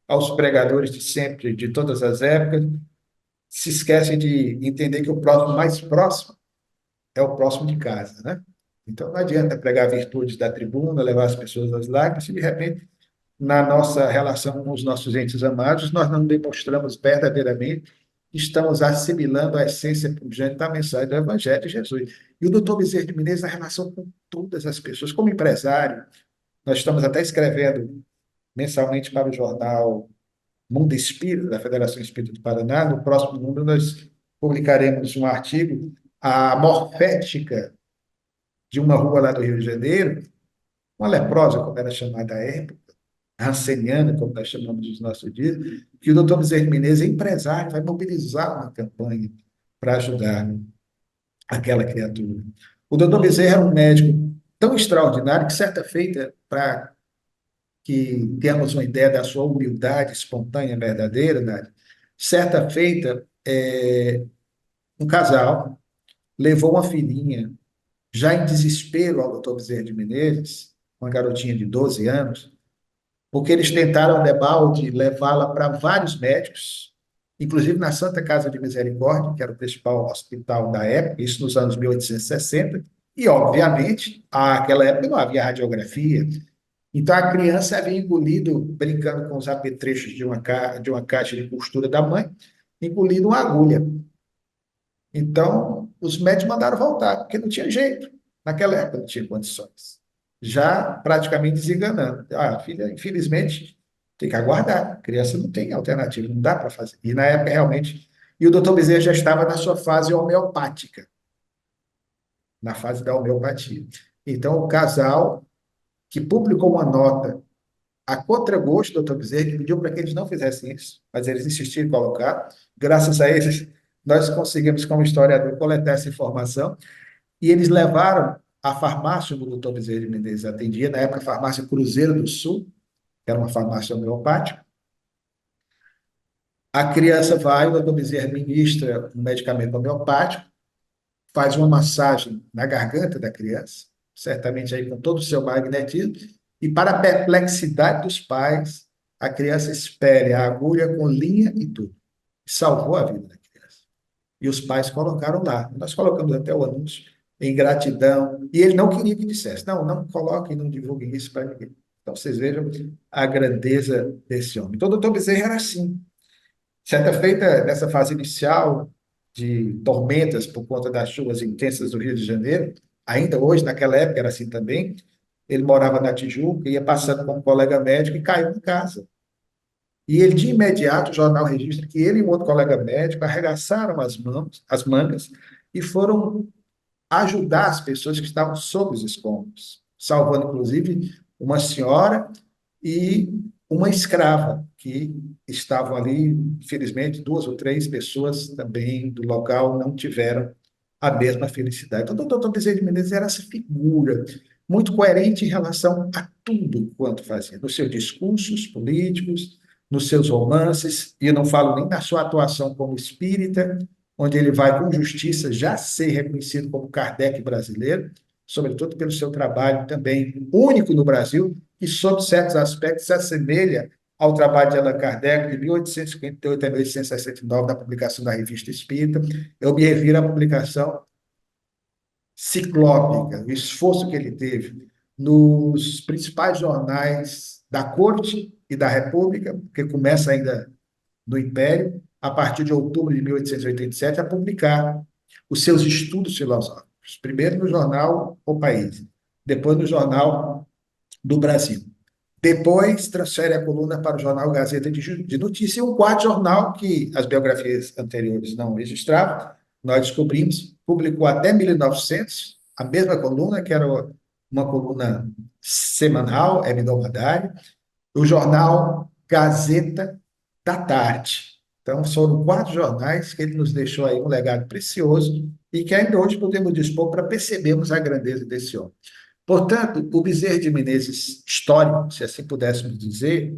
aos pregadores de sempre, de todas as épocas, se esquecem de entender que o próximo mais próximo é o próximo de casa, né? Então não adianta pregar virtudes da tribuna, levar as pessoas às lágrimas, se de repente na nossa relação com os nossos entes amados, nós não demonstramos verdadeiramente que estamos assimilando a essência pujante da mensagem do Evangelho de Jesus. E o doutor Bezerra de Menezes, na relação com todas as pessoas, como empresário, nós estamos até escrevendo mensalmente para o jornal Mundo Espírita, da Federação Espírita do Paraná. No próximo número, nós publicaremos um artigo, a morfética de uma rua lá do Rio de Janeiro, uma leprosa, como era chamada à época, ranceniana, como nós chamamos nos nossos dias, que o doutor Bezerra de Menezes é empresário, vai mobilizar uma campanha para ajudar aquela criatura. O doutor Bezerra era um médico tão extraordinário que, certa feita, para que tenhamos uma ideia da sua humildade espontânea, verdadeira, Nádia, certa feita, um casal levou uma filhinha, já em desespero, ao doutor Bezerra de Menezes, uma garotinha de 12 anos, porque eles tentaram, debalde, levá-la para vários médicos, inclusive na Santa Casa de Misericórdia, que era o principal hospital da época, isso nos anos 1860, e, obviamente, naquela época não havia radiografia, então a criança havia engolido, brincando com os apetrechos de uma caixa de costura da mãe, engolido uma agulha. Então, os médicos mandaram voltar, porque não tinha jeito. Naquela época não tinha condições. Já praticamente desenganando. Ah, filha, infelizmente, tem que aguardar. A criança não tem alternativa, não dá para fazer. E na época, realmente. E o doutor Bezerra já estava na sua fase homeopática, na fase da homeopatia. Então, o casal que publicou uma nota a contragosto do doutor Bezerra, que pediu para que eles não fizessem isso, mas eles insistiram em colocar. Graças a eles, nós conseguimos, como historiador, coletar essa informação. E eles levaram a farmácia onde o doutor Bezerra de Menezes atendia, na época, a farmácia Cruzeiro do Sul, que era uma farmácia homeopática. A criança vai, o doutor Bezerra ministra um medicamento homeopático, faz uma massagem na garganta da criança, certamente aí com todo o seu magnetismo, e para a perplexidade dos pais, a criança espere a agulha com linha e tudo. Salvou a vida da criança. E os pais colocaram lá. Nós colocamos até o anúncio em gratidão. E ele não queria que dissesse, não, não coloquem, não divulguem isso para ninguém. Então, vocês vejam a grandeza desse homem. Então, o doutor Bezerra era assim. Certa feita, nessa fase inicial de tormentas por conta das chuvas intensas do Rio de Janeiro, ainda hoje, naquela época, era assim também, ele morava na Tijuca, ia passando com um colega médico e caiu em casa. E ele, de imediato, o jornal registra que ele e um outro colega médico arregaçaram as mãos, as mangas e foram ajudar as pessoas que estavam sob os escombros, salvando, inclusive, uma senhora e uma escrava, que estavam ali, infelizmente, duas ou três pessoas também do local não tiveram a mesma felicidade. Então, o doutor Bezerra de Menezes era essa figura muito coerente em relação a tudo quanto fazia, nos seus discursos políticos, nos seus romances, e eu não falo nem da sua atuação como espírita, onde ele vai com justiça já ser reconhecido como Kardec brasileiro, sobretudo pelo seu trabalho também único no Brasil, que, sob certos aspectos, se assemelha ao trabalho de Allan Kardec, de 1858 a 1869, da publicação da Revista Espírita. Eu me refiro à publicação ciclópica, o esforço que ele teve nos principais jornais da Corte e da República, que começa ainda no Império, a partir de outubro de 1887, a publicar os seus estudos filosóficos. Primeiro no jornal O País, depois no Jornal do Brasil. Depois transfere a coluna para o jornal Gazeta de Notícias, e um quarto jornal que as biografias anteriores não registravam, nós descobrimos, publicou até 1900 a mesma coluna, que era uma coluna semanal, hebdomadária, o jornal Gazeta da Tarde. Então, foram quatro jornais que ele nos deixou aí um legado precioso e que ainda hoje podemos dispor para percebermos a grandeza desse homem. Portanto, o Bezerra de Menezes histórico, se assim pudéssemos dizer,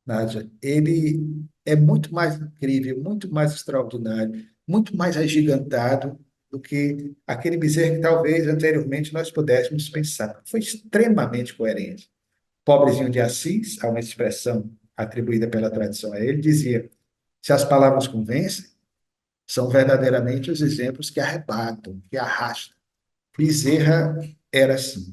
Nádia, ele é muito mais incrível, muito mais extraordinário, muito mais agigantado do que aquele Bezerra que talvez anteriormente nós pudéssemos pensar. Foi extremamente coerente. Pobrezinho de Assis, há uma expressão atribuída pela tradição a ele, dizia: se as palavras convencem, são verdadeiramente os exemplos que arrebatam, que arrastam. Bezerra era assim,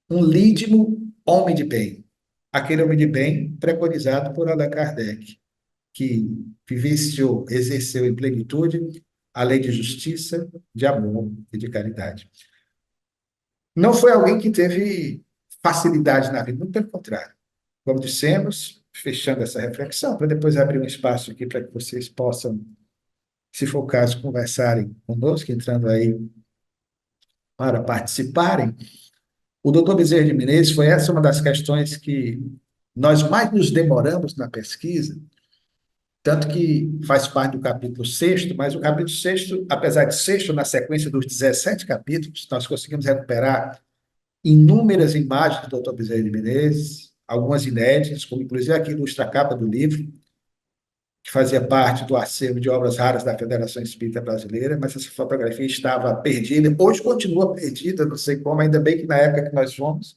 um lídimo homem de bem, aquele homem de bem preconizado por Allan Kardec, que vivenciou, exerceu em plenitude a lei de justiça, de amor e de caridade. Não foi alguém que teve facilidade na vida, muito pelo contrário. Como dissemos, fechando essa reflexão, para depois abrir um espaço aqui para que vocês possam, se for o caso, conversarem conosco, entrando aí para participarem. O doutor Bezerra de Menezes foi essa uma das questões que nós mais nos demoramos na pesquisa, tanto que faz parte do capítulo sexto, mas o capítulo sexto, apesar de sexto, na sequência dos 17 capítulos, nós conseguimos recuperar inúmeras imagens do doutor Bezerra de Menezes, algumas inéditas, como inclusive aqui ilustra a capa do livro, que fazia parte do acervo de obras raras da Federação Espírita Brasileira, mas essa fotografia estava perdida, hoje continua perdida, não sei como, ainda bem que na época que nós fomos,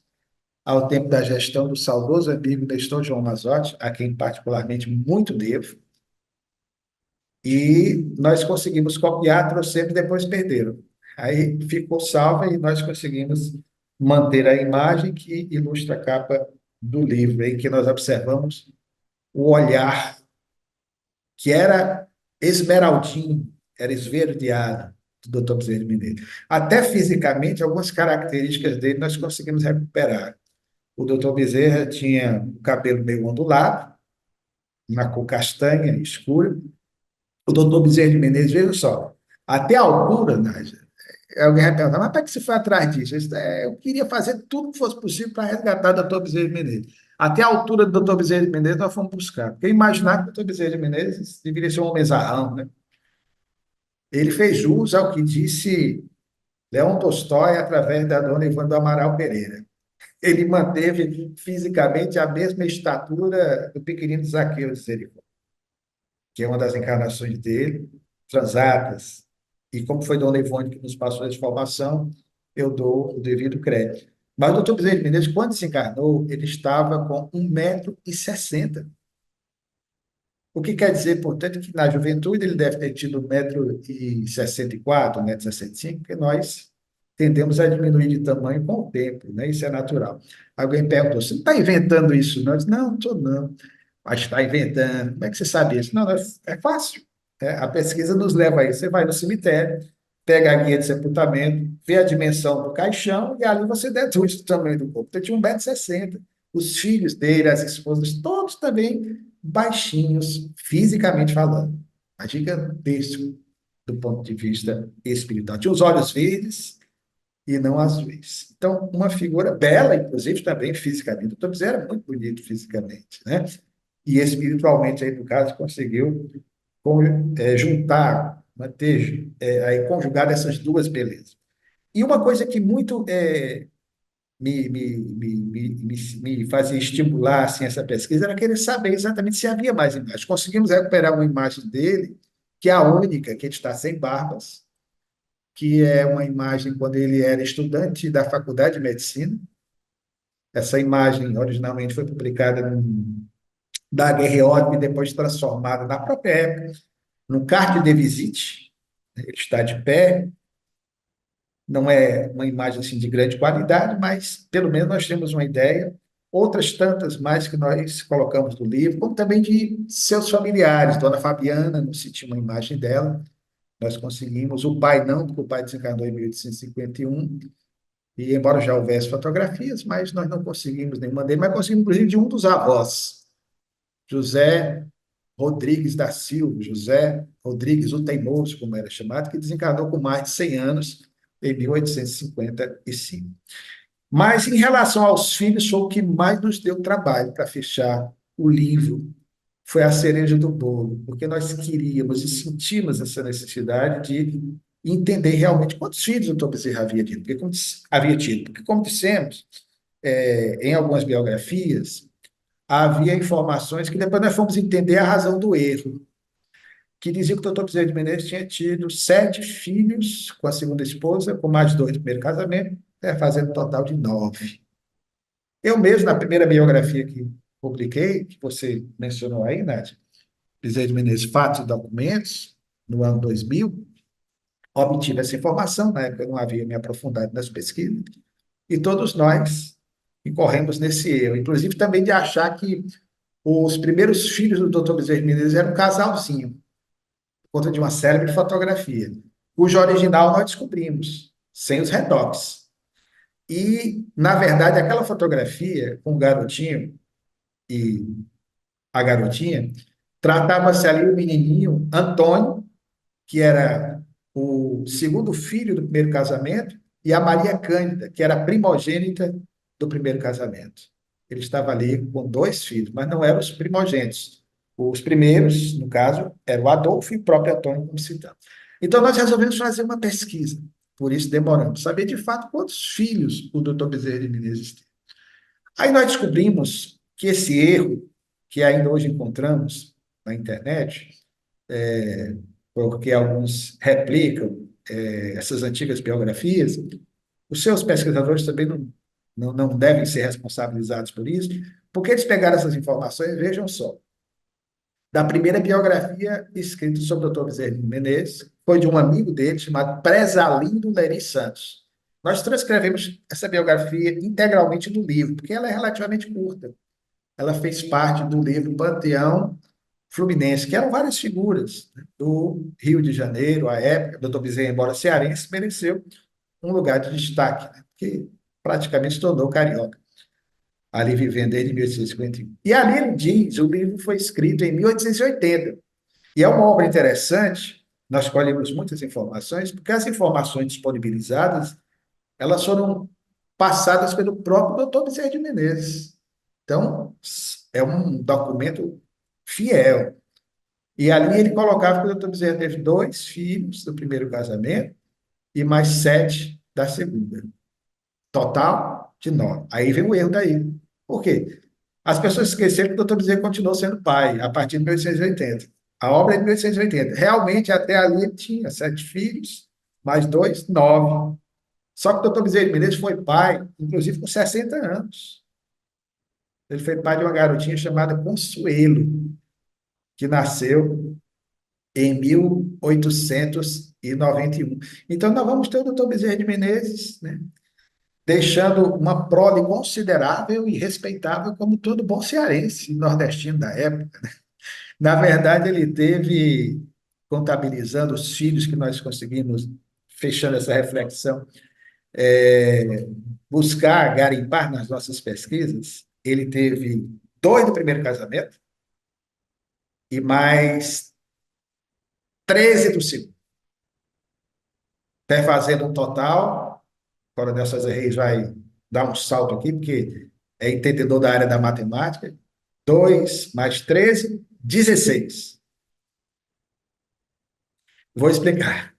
ao tempo da gestão do saudoso amigo Nestor João Mazotti, a quem particularmente muito devo, e nós conseguimos copiar, trouxemos e depois perderam. Aí ficou salva e nós conseguimos manter a imagem que ilustra a capa do livro, em que nós observamos o olhar que era esmeraldino, era esverdeado, do Dr. Bezerra de Menezes. Até fisicamente, algumas características dele nós conseguimos recuperar. O doutor Bezerra tinha o cabelo meio ondulado, uma cor castanha escura. O doutor Bezerra de Menezes, veja só, até a altura, Nádia, alguém vai perguntar, mas para que você foi atrás disso? Eu queria fazer tudo que fosse possível para resgatar o doutor Bezerra de Menezes. Até a altura do doutor Bezerra de Menezes nós fomos buscar. Porque imaginar que o doutor Bezerra de Menezes deveria ser um homenzarrão, né? Ele fez jus ao que disse Leão Tolstói através da dona Ivana do Amaral Pereira. Ele manteve fisicamente a mesma estatura do pequenino Zaqueu de Jericó, que é uma das encarnações dele, transatas. E como foi Dona Ivone que nos passou essa informação, eu dou o devido crédito. Mas o doutor Bezerra de Menezes, quando se encarnou, ele estava com 1,60 m. O que quer dizer, portanto, que na juventude ele deve ter tido 1,64 m, 1,65 m, porque nós tendemos a diminuir de tamanho com o tempo, né? Isso é natural. Alguém perguntou, você não está inventando isso, não? Eu disse, não estou não. Mas está inventando. Como é que você sabe isso? Não, é fácil. A pesquisa nos leva a isso. Você vai no cemitério, pega a guia de sepultamento, vê a dimensão do caixão e ali você deduz o tamanho do corpo. Então, tinha 1,60 m. Os filhos dele, as esposas, todos também baixinhos, fisicamente falando, mas gigantesco do ponto de vista espiritual. Tinha os olhos verdes e não azuis. Então, uma figura bela, inclusive, também fisicamente. O Dr. Bezerra era muito bonito fisicamente, né? E espiritualmente, aí, no caso, conseguiu juntar, manter, aí, conjugar essas duas belezas. E uma coisa que muito me fazia estimular assim, essa pesquisa era querer saber exatamente se havia mais imagens. Conseguimos recuperar uma imagem dele, que é a única, que ele está sem barbas, que é uma imagem quando ele era estudante da Faculdade de Medicina. Essa imagem originalmente foi publicada no daguerreótipo e depois transformada na própria época, no carte de visite. Ele está de pé, não é uma imagem assim, de grande qualidade, mas pelo menos nós temos uma ideia. Outras tantas mais que nós colocamos no livro, como também de seus familiares. Dona Fabiana, não se tinha uma imagem dela, nós conseguimos. O pai não, porque o pai desencarnou em 1851. E embora já houvesse fotografias, mas nós não conseguimos nenhuma dele, mas conseguimos, inclusive, de um dos avós, José Rodrigues da Silva, José Rodrigues, o Teimoso, como era chamado, que desencarnou com mais de 100 anos, em 1855. Mas, em relação aos filhos, foi o que mais nos deu trabalho para fechar o livro. Foi a cereja do bolo, porque nós queríamos e sentimos essa necessidade de entender realmente quantos filhos o Tom Bezerra havia tido. Porque, como dissemos, em algumas biografias, havia informações que depois nós fomos entender a razão do erro, que dizia que o doutor Bezerra de Menezes tinha tido 7 filhos com a segunda esposa, com mais 2 do primeiro casamento, fazendo um total de 9. Eu mesmo, na primeira biografia que publiquei, que você mencionou aí, Nádia, Bezerra de Menezes, Fatos e Documentos, no ano 2000, obtive essa informação, na época eu não havia me aprofundado nas pesquisas, e todos nós incorremos nesse erro, inclusive também de achar que os primeiros filhos do Dr. Bezerra de Menezes eram um casalzinho, por conta de uma célebre fotografia, cujo original nós descobrimos, sem os retoques. E, na verdade, aquela fotografia com o garotinho e a garotinha, tratava-se ali o menininho Antônio, que era o segundo filho do primeiro casamento, e a Maria Cândida, que era a primogênita do primeiro casamento. Ele estava ali com 2 filhos, mas não eram os primogênitos. Os primeiros, no caso, eram o Adolfo e o próprio Antônio, como citamos. Então, nós resolvemos fazer uma pesquisa, por isso demoramos, saber de fato quantos filhos o doutor Bezerra de Menezes teve. Aí nós descobrimos que esse erro, que ainda hoje encontramos na internet, porque alguns replicam essas antigas biografias, os seus pesquisadores também não devem ser responsabilizados por isso, porque eles pegaram essas informações, vejam só, da primeira biografia escrita sobre o Dr. Bezerra de Menezes, foi de um amigo dele chamado Prezalindo Leri Santos. Nós transcrevemos essa biografia integralmente no livro, porque ela é relativamente curta. Ela fez parte do livro Panteão Fluminense, que eram várias figuras, né, do Rio de Janeiro, à época. O doutor Bezerra, embora cearense, mereceu um lugar de destaque, né, que praticamente se tornou carioca, ali vivendo desde 1851. E ali ele diz, o livro foi escrito em 1880, e é uma obra interessante, nós colhemos muitas informações, porque as informações disponibilizadas, elas foram passadas pelo próprio doutor Bezerra de Menezes. Então, é um documento fiel. E ali ele colocava que o doutor Bezerra teve 2 filhos do primeiro casamento e mais 7 da segunda. Total de 9. Aí vem o erro daí. Por quê? As pessoas esqueceram que o doutor Bezerra continuou sendo pai a partir de 1880. A obra é de 1880. Realmente, até ali ele tinha 7 filhos, mais 2, 9. Só que o doutor Bezerra de Menezes foi pai, inclusive com 60 anos. Ele foi pai de uma garotinha chamada Consuelo, que nasceu em 1891. Então, nós vamos ter o doutor Bezerra de Menezes, né, deixando uma prole considerável e respeitável, como todo bom cearense, nordestino da época. Na verdade, ele teve, contabilizando os filhos que nós conseguimos, fechando essa reflexão, é, buscar, garimpar nas nossas pesquisas, ele teve 2 do primeiro casamento e mais 13 do segundo. Até fazendo um total, o Coronel César Reis vai dar um salto aqui, porque é entendedor da área da matemática. 2 mais 13, 16. Vou explicar.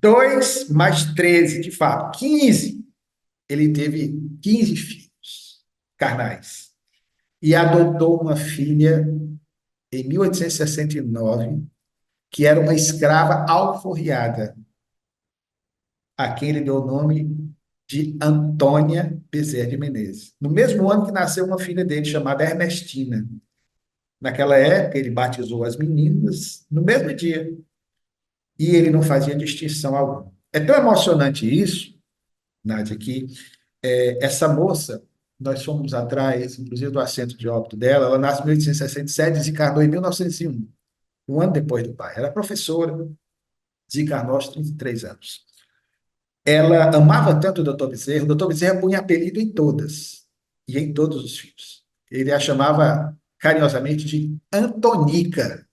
2 mais 13, de fato, 15. Ele teve 15 filhos carnais. E adotou uma filha em 1869, que era uma escrava alforriada, a quem ele deu o nome de Antônia Bezerra de Menezes. No mesmo ano que nasceu uma filha dele, chamada Ernestina. Naquela época, ele batizou as meninas no mesmo dia. E ele não fazia distinção alguma. É tão emocionante isso, Nádia, que essa moça, nós fomos atrás, inclusive, do assento de óbito dela, ela nasceu em 1867 e desencarnou em 1901, um ano depois do pai. Era professora, desencarnou aos 33 anos. ela amava tanto o doutor Bezerra punha apelido em todas, e em todos os filhos. Ele a chamava carinhosamente de Antonica.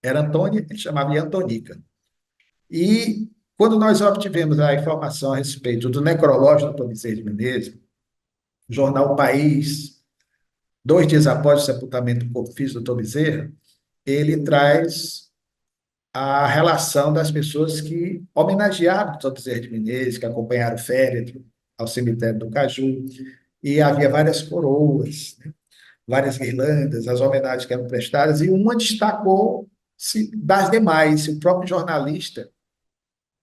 Era Antônia, ele chamava de Antonica. E quando nós obtivemos a informação a respeito do necrológio do doutor Bezerra de Menezes, o jornal País, 2 dias após o sepultamento do corpo físico do doutor Bezerra, ele traz a relação das pessoas que homenagearam o doutor Bezerra de Menezes, que acompanharam o féretro ao cemitério do Caju, e havia várias coroas, né, várias guirlandas, as homenagens que eram prestadas, e uma destacou-se das demais. O próprio jornalista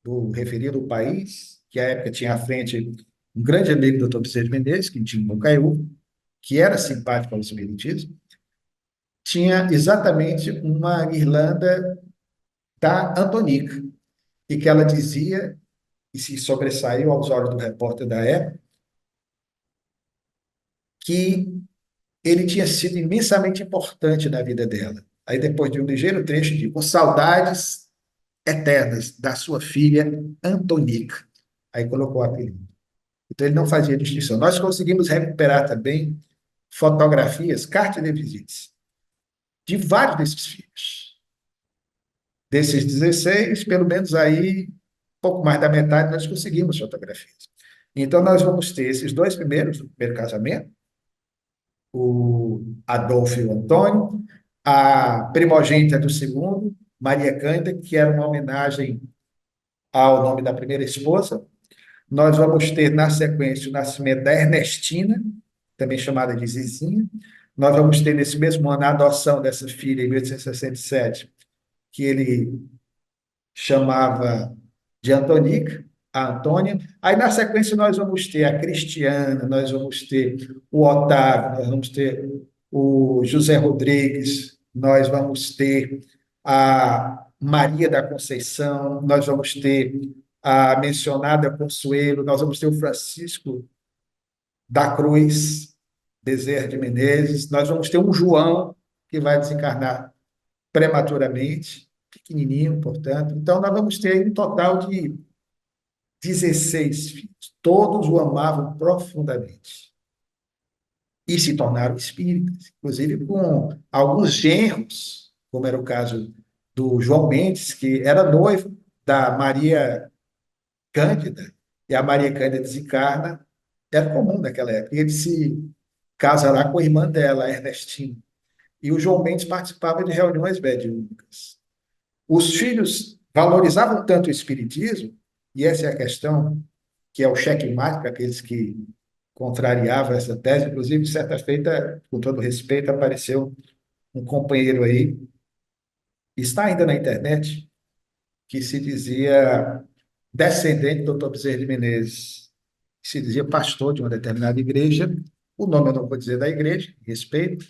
do referido país, que à época tinha à frente um grande amigo do doutor Bezerra de Menezes, que tinha um Caiú, que era simpático ao espiritismo, tinha exatamente uma guirlanda da Antonica, e que ela dizia, e se sobressaiu aos olhos do repórter da época, que ele tinha sido imensamente importante na vida dela. Aí, depois de um ligeiro trecho, diz, com saudades eternas da sua filha Antonica. Aí colocou o apelido. Então, ele não fazia distinção. Nós conseguimos recuperar também fotografias, cartas de visitas, de vários desses filhos. Desses 16, pelo menos aí, pouco mais da metade, nós conseguimos fotografias. Então, nós vamos ter esses 2 primeiros, do primeiro casamento, o Adolfo e o Antônio, a primogênita do segundo, Maria Cândida, que era uma homenagem ao nome da primeira esposa. Nós vamos ter, na sequência, o nascimento da Ernestina, também chamada de Zizinha. Nós vamos ter, nesse mesmo ano, a adoção dessa filha, em 1867, que ele chamava de Antonica, a Antônia. Aí, na sequência, nós vamos ter a Cristiana, nós vamos ter o Otávio, nós vamos ter o José Rodrigues, nós vamos ter a Maria da Conceição, nós vamos ter a mencionada Consuelo, nós vamos ter o Francisco da Cruz, Bezerra de Menezes, nós vamos ter um João, que vai desencarnar prematuramente, pequenininho, portanto. Então, nós vamos ter um total de 16 filhos. Todos o amavam profundamente e se tornaram espíritas, inclusive com alguns genros, como era o caso do João Mendes, que era noivo da Maria Cândida, e a Maria Cândida desencarna, era comum naquela época. Ele se casa lá com a irmã dela, a Ernestina. E o João Mendes participava de reuniões mediúnicas. Os filhos valorizavam tanto o espiritismo, e essa é a questão, que é o checkmate para aqueles que contrariavam essa tese. Inclusive, certa feita, com todo respeito, apareceu um companheiro aí, está ainda na internet, que se dizia descendente do Dr. Bezerra de Menezes, que se dizia pastor de uma determinada igreja. O nome eu não vou dizer da igreja, respeito,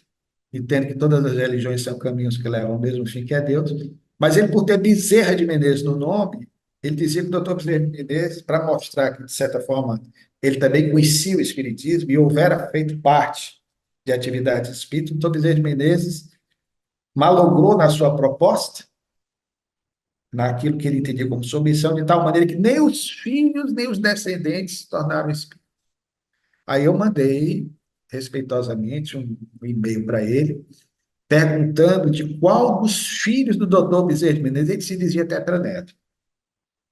entendo que todas as religiões são caminhos que levam ao mesmo fim, que é Deus, mas ele, por ter Bezerra de Menezes no nome, ele dizia que o doutor Bezerra de Menezes, para mostrar que, de certa forma, ele também conhecia o Espiritismo e houvera feito parte de atividades espíritas, o doutor Bezerra de Menezes malogrou na sua proposta, naquilo que ele entendia como sua missão, de tal maneira que nem os filhos, nem os descendentes se tornaram espíritas. Aí eu mandei, respeitosamente, um e-mail para ele, perguntando de qual dos filhos do doutor Bezerra de Menezes ele se dizia tetraneto.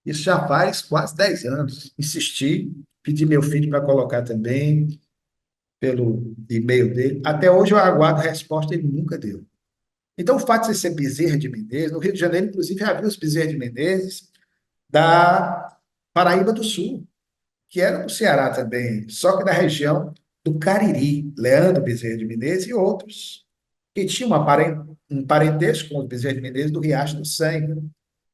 Isso já faz quase 10 anos. Insisti, pedi meu filho para colocar também, pelo e-mail dele. Até hoje eu aguardo a resposta, ele nunca deu. Então, o fato de ser Bezerra de Menezes, no Rio de Janeiro, inclusive, havia os Bezerra de Menezes da Paraíba do Sul, que era do Ceará também, só que da região do Cariri, Leandro Bezerra de Menezes e outros, que tinham um parentesco com os Bezerra de Menezes do Riacho do Sangue,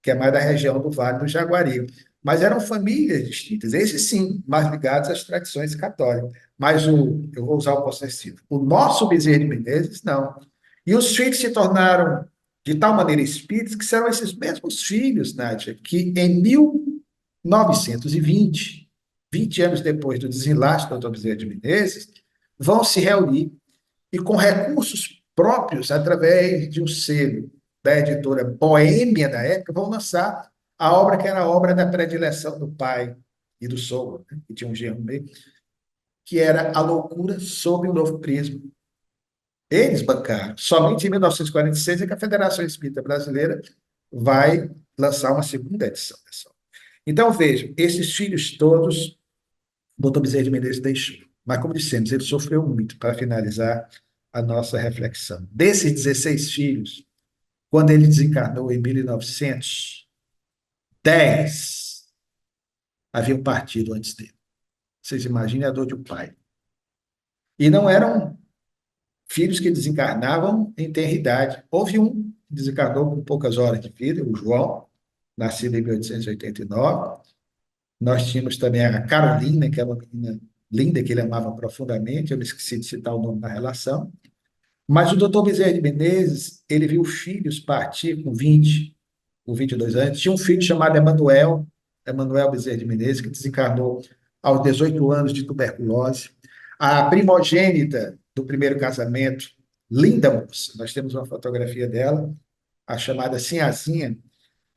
que é mais da região do Vale do Jaguaribe. Mas eram famílias distintas, esses sim, mais ligados às tradições católicas. Mas eu vou usar o possessivo. O nosso Bezerra de Menezes, não. E os filhos se tornaram de tal maneira espíritos que serão esses mesmos filhos, Nádia, que em 1920, 20 anos depois do desenlace do doutor Bezerra de Menezes, vão se reunir e, com recursos próprios, através de um selo da editora Boêmia da época, vão lançar a obra que era a obra da predileção do pai e do sogro, né, que tinha um genro meio, que era a loucura sob um novo prisma. Eles bancaram. Somente em 1946 é que a Federação Espírita Brasileira vai lançar uma segunda edição dessa. Então, vejam, esses filhos todos, o doutor Bezerra de Menezes deixou. Mas, como dissemos, ele sofreu muito, para finalizar a nossa reflexão. Desses 16 filhos, quando ele desencarnou em 1900, 10 haviam partido antes dele. Vocês imaginem a dor de um pai. E não eram filhos que desencarnavam em tenra idade. Houve um que desencarnou com poucas horas de vida, o João, nascido em 1889. Nós tínhamos também a Carolina, que é uma menina linda, que ele amava profundamente, eu me esqueci de citar o nome da relação. Mas o doutor Bezerra de Menezes, ele viu filhos partir com 20, com 22 anos. Tinha um filho chamado Emanuel Bezerra de Menezes, que desencarnou aos 18 anos de tuberculose. A primogênita do primeiro casamento, linda moça, nós temos uma fotografia dela, a chamada Sinhazinha.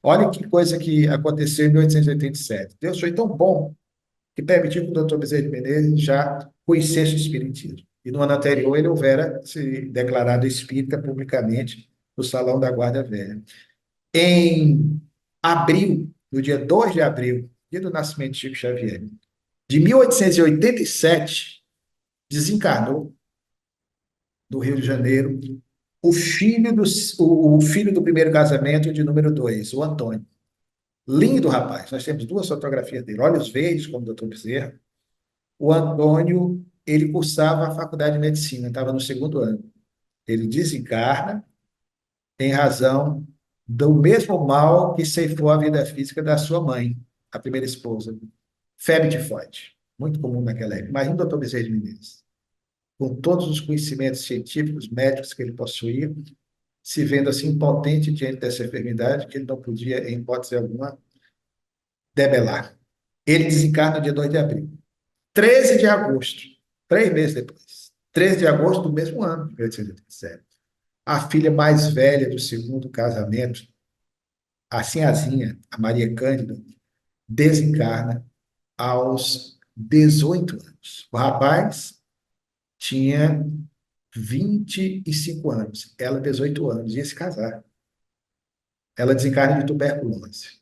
Olha que coisa que aconteceu em 1887. Deus foi tão bom que permitiu que o doutor Bezerra de Menezes já conhecesse o Espiritismo. E no ano anterior ele houvera se declarado espírita publicamente no Salão da Guarda Velha. Em abril, no dia 2 de abril, dia do nascimento de Chico Xavier, de 1887, desencarnou do Rio de Janeiro o filho do primeiro casamento de número 2, o Antônio. Lindo rapaz, nós temos duas fotografias dele, olhos verdes, como o doutor Bezerra. O Antônio, ele cursava a faculdade de medicina, estava no segundo ano. Ele desencarna em razão do mesmo mal que ceifou a vida física da sua mãe, a primeira esposa, febre tifoide, muito comum naquela época. Imagina o doutor Bezerra de Menezes, com todos os conhecimentos científicos, médicos que ele possuía, se vendo assim impotente diante dessa enfermidade, que ele não podia, em hipótese alguma, debelar. Ele desencarna no dia 2 de abril. 13 de agosto, 3 meses depois, 13 de agosto do mesmo ano, de 1887, a filha mais velha do segundo casamento, a Sinhazinha, a Maria Cândida, desencarna aos 18 anos. O rapaz tinha 25 anos, ela 18 anos, ia se casar. Ela desencarna de tuberculose.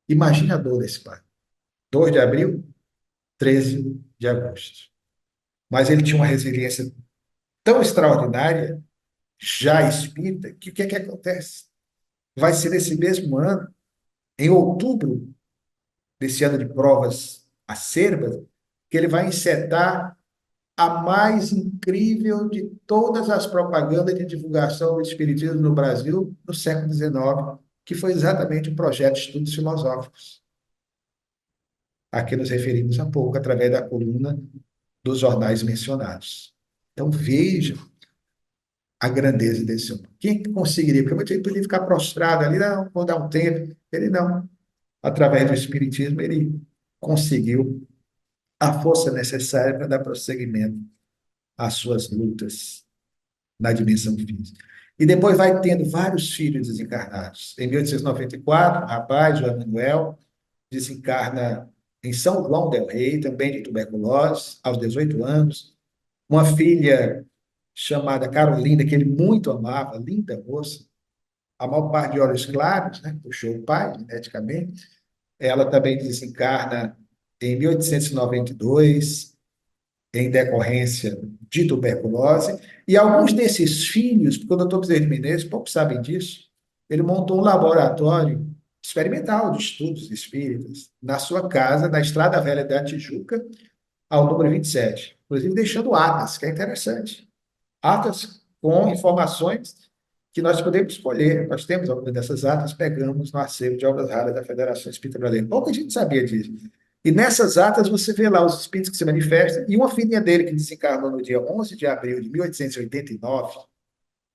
Imagina a dor desse pai. 2 de abril, 13 de agosto. Mas ele tinha uma resiliência tão extraordinária, já espírita, que o que é que acontece? Vai ser nesse mesmo ano, em outubro desse ano de provas acerbas, que ele vai encetar a mais incrível de todas as propagandas de divulgação do espiritismo no Brasil no século XIX, que foi exatamente o projeto de estudos filosóficos, a que nos referimos há pouco, através da coluna dos jornais mencionados. Então, vejam a grandeza desse homem. Quem conseguiria? Porque muita gente podia ficar prostrado ali, não, vou dar um tempo. Ele não. Através do Espiritismo, ele conseguiu a força necessária para dar prosseguimento às suas lutas na dimensão física. E depois vai tendo vários filhos desencarnados. Em 1894, o rapaz, João Manuel, desencarna em São João del Rei, também de tuberculose, aos 18 anos. Uma filha chamada Carolina, que ele muito amava, linda moça, a maior parte de olhos claros, né? Puxou o pai, geneticamente. Ela também desencarna em 1892, em decorrência de tuberculose. E alguns desses filhos, porque o doutor Bezerra de Menezes, poucos sabem disso, ele montou um laboratório experimental de estudos espíritas na sua casa, na Estrada Velha da Tijuca, ao número 27. Inclusive deixando atas, que é interessante. Atas com informações que nós podemos escolher. Nós temos algumas dessas atas, pegamos no acervo de obras raras da Federação Espírita Brasileira. Pouca gente sabia disso. E nessas atas você vê lá os espíritos que se manifestam, e uma filhinha dele que desencarnou no dia 11 de abril de 1889,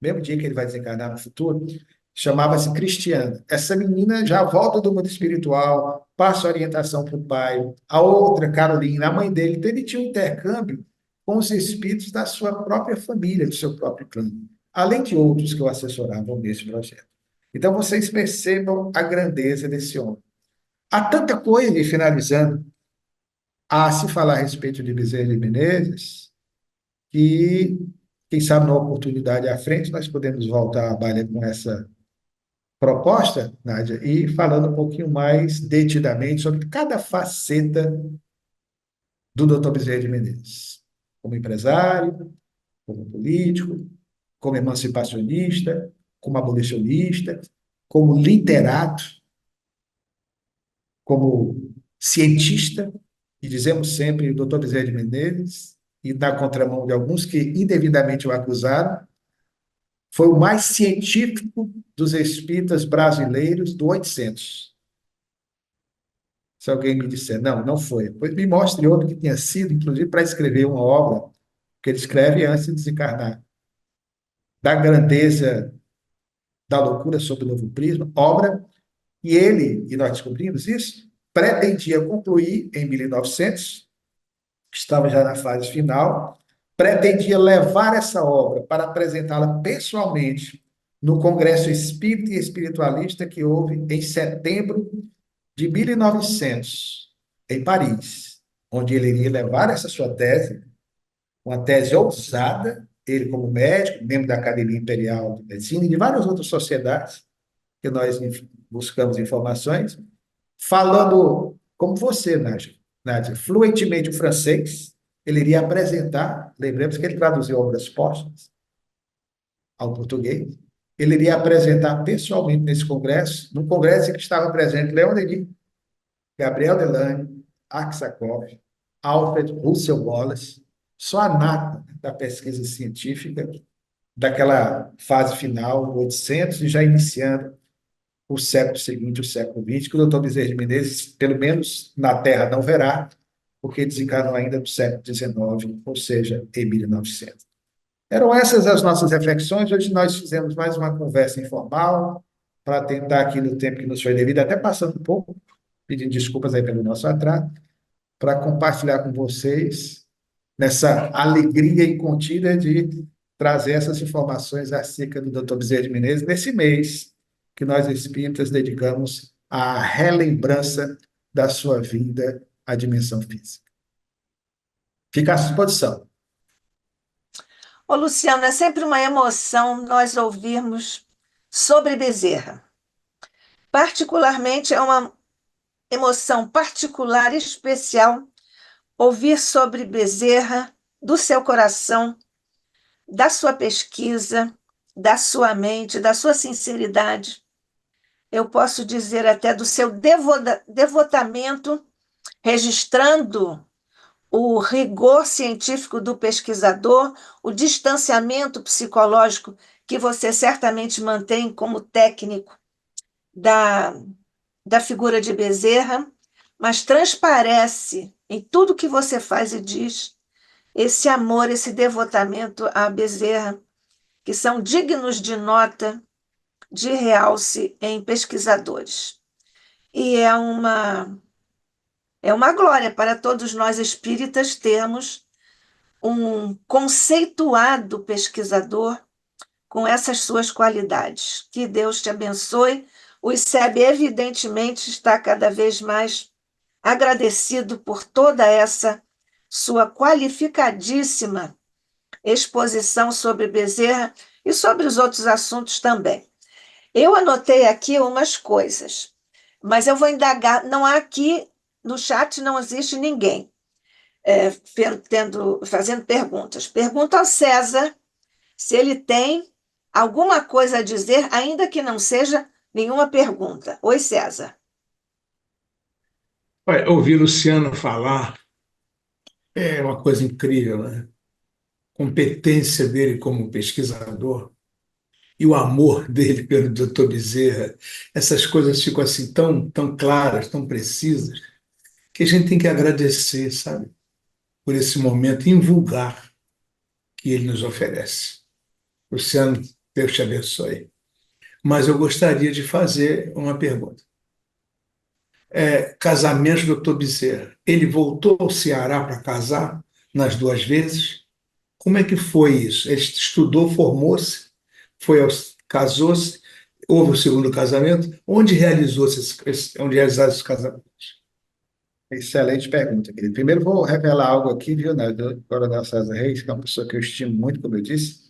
mesmo dia que ele vai desencarnar no futuro, chamava-se Cristiana. Essa menina já volta do mundo espiritual, passa orientação para o pai. A outra, Carolina, a mãe dele, então ele tinha um intercâmbio com os espíritos da sua própria família, do seu próprio clã, além de outros que o assessoravam nesse projeto. Então, vocês percebam a grandeza desse homem. Há tanta coisa, e finalizando, a se falar a respeito de Bezerra de Menezes, que, quem sabe, na oportunidade à frente, nós podemos voltar à baila com essa proposta, Nádia, e falando um pouquinho mais detidamente sobre cada faceta do Dr. Bezerra de Menezes, como empresário, como político, como emancipacionista, como abolicionista, como literato, como cientista, e dizemos sempre o Dr. Bezerra de Menezes, e na contramão de alguns que indevidamente o acusaram, foi o mais científico dos espíritas brasileiros do 800. Se alguém me disser, não, não foi, pois me mostre outro que tenha sido, inclusive, para escrever uma obra que ele escreve antes de desencarnar, da grandeza, da loucura sob o novo prisma, obra que ele, e nós descobrimos isso, pretendia concluir em 1900, estava já na fase final, pretendia levar essa obra para apresentá-la pessoalmente no Congresso Espírita e Espiritualista que houve em setembro de 1900, em Paris, onde ele iria levar essa sua tese, uma tese ousada, ele como médico, membro da Academia Imperial de Medicina e de várias outras sociedades que nós buscamos informações, falando como você, Nádia, fluentemente o francês, ele iria apresentar, lembremos que ele traduziu obras póstumas ao português, ele iria apresentar pessoalmente nesse congresso, num congresso em que estava presente Leon Denis, Gabriel Delane, Aksakov, Alfred Russel Wallace, só a nata da pesquisa científica daquela fase final, 800, e já iniciando o século seguinte, o século XX, que o doutor Bezerra de Menezes, pelo menos na Terra, não verá, porque desencarnou ainda no século XIX, ou seja, em 1900. Eram essas as nossas reflexões. Hoje nós fizemos mais uma conversa informal, para tentar aqui no tempo que nos foi devido, até passando um pouco, pedindo desculpas aí pelo nosso atraso, para compartilhar com vocês nessa alegria incontida de trazer essas informações acerca do Dr. Bezerra de Menezes nesse mês que nós espíritas dedicamos à relembrança da sua vida à dimensão física. Fica à sua disposição. Ô, Luciano, é sempre uma emoção nós ouvirmos sobre Bezerra. Particularmente, é uma emoção particular, especial, ouvir sobre Bezerra, do seu coração, da sua pesquisa, da sua mente, da sua sinceridade. Eu posso dizer até do seu devotamento, registrando o rigor científico do pesquisador, o distanciamento psicológico que você certamente mantém como técnico da, da figura de Bezerra, mas transparece em tudo que você faz e diz esse amor, esse devotamento a Bezerra, que são dignos de nota, de realce em pesquisadores. E é uma glória para todos nós espíritas termos um conceituado pesquisador com essas suas qualidades. Que Deus te abençoe. O ICEB, evidentemente, está cada vez mais agradecido por toda essa sua qualificadíssima exposição sobre Bezerra e sobre os outros assuntos também. Eu anotei aqui umas coisas, mas eu vou indagar. Não há aqui no chat, não existe ninguém fazendo perguntas. Pergunta ao César se ele tem alguma coisa a dizer, ainda que não seja nenhuma pergunta. Oi, César. Olha, ouvir Luciano falar é uma coisa incrível, né? Competência dele como pesquisador e o amor dele pelo Dr. Bezerra, essas coisas ficam assim tão claras, tão precisas, que a gente tem que agradecer, sabe, por esse momento invulgar que ele nos oferece. Luciano, Deus te abençoe. Mas eu gostaria de fazer uma pergunta. Casamento do Dr. Bezerra, ele voltou ao Ceará para casar nas duas vezes? Como é que foi isso? Ele estudou, formou-se, casou-se, houve o segundo casamento. Onde realizaram esses casamentos? Excelente pergunta, querido. Primeiro, vou revelar algo aqui, viu, né, do Coronel César Reis, que é uma pessoa que eu estimo muito, como eu disse.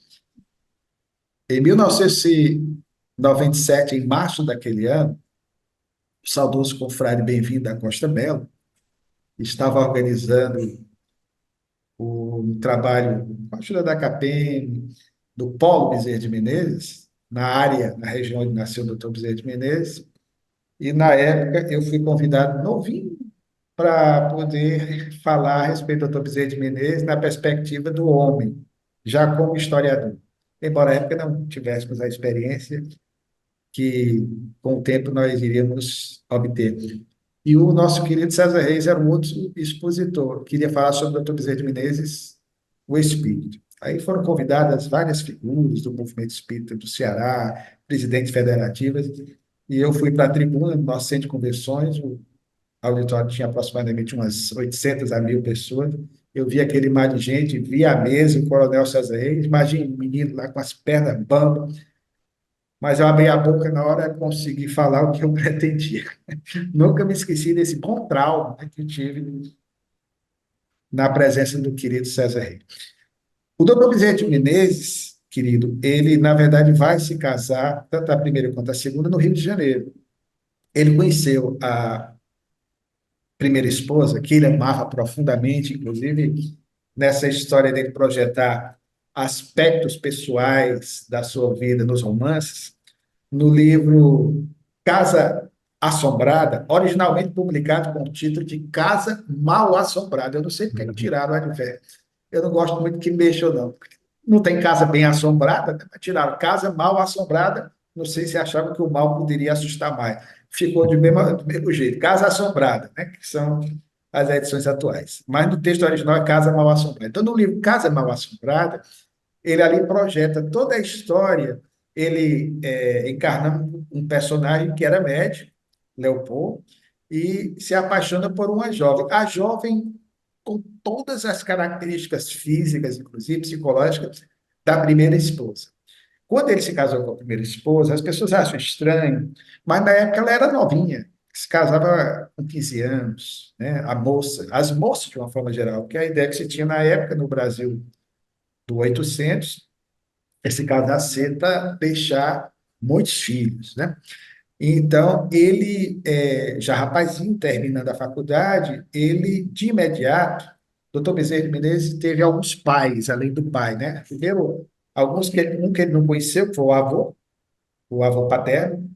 Em 1997, em março daquele ano, o saudoso confrade Bem-vindo da Costa Belo estava organizando o trabalho com a ajuda da CAPEM, do Polo Bezerra de Menezes, na área, na região onde nasceu o doutor Bezerra de Menezes, e na época eu fui convidado novinho para poder falar a respeito do doutor Bezerra de Menezes na perspectiva do homem, já como historiador. Embora na época não tivéssemos a experiência que, com o tempo, nós iríamos obter. E o nosso querido César Reis era um outro expositor, queria falar sobre o doutor Bezerra de Menezes, o espírito. Aí foram convidadas várias figuras do movimento espírita do Ceará, presidentes federativas, e eu fui para a tribuna, no nosso centro de convenções, o auditório tinha aproximadamente umas 800 a 1.000 pessoas, eu vi aquele mar de gente, vi a mesa, o coronel César Reis, imagina um menino lá com as pernas bambas, mas eu abri a boca na hora de conseguir falar o que eu pretendia. Nunca me esqueci desse bom trauma, né, que eu tive na presença do querido César Reis. O doutor Bezerra de Menezes, querido, ele, na verdade, vai se casar, tanto a primeira quanto a segunda, no Rio de Janeiro. Ele conheceu a primeira esposa, que ele amava profundamente, inclusive nessa história dele projetar aspectos pessoais da sua vida nos romances, no livro Casa Assombrada, originalmente publicado com o título de Casa Mal Assombrada. Eu não sei porque que tiraram o advérbio. Eu não gosto muito que mexam, não. Não tem casa bem assombrada, né? Tiraram casa mal assombrada. Não sei se achavam que o mal poderia assustar mais. Ficou do mesmo jeito. Casa assombrada, né? Que são as edições atuais. Mas no texto original é Casa Mal Assombrada. Então, no livro Casa Mal Assombrada, ele ali projeta toda a história, ele encarnando um personagem que era médico, Leopoldo, e se apaixona por uma jovem. A jovem, com todas as características físicas, inclusive psicológicas, da primeira esposa. Quando ele se casou com a primeira esposa, as pessoas acham estranho, mas na época ela era novinha, se casava com 15 anos, né? A moça, as moças de uma forma geral, que é a ideia que se tinha na época no Brasil do 800, esse casar cedo para deixar muitos filhos, né? Então, ele, já rapazinho, terminando a faculdade, ele, de imediato, doutor Bezerra de Menezes teve alguns pais, além do pai, né? Primeiro, alguns um que ele não conheceu, que foi o avô paterno,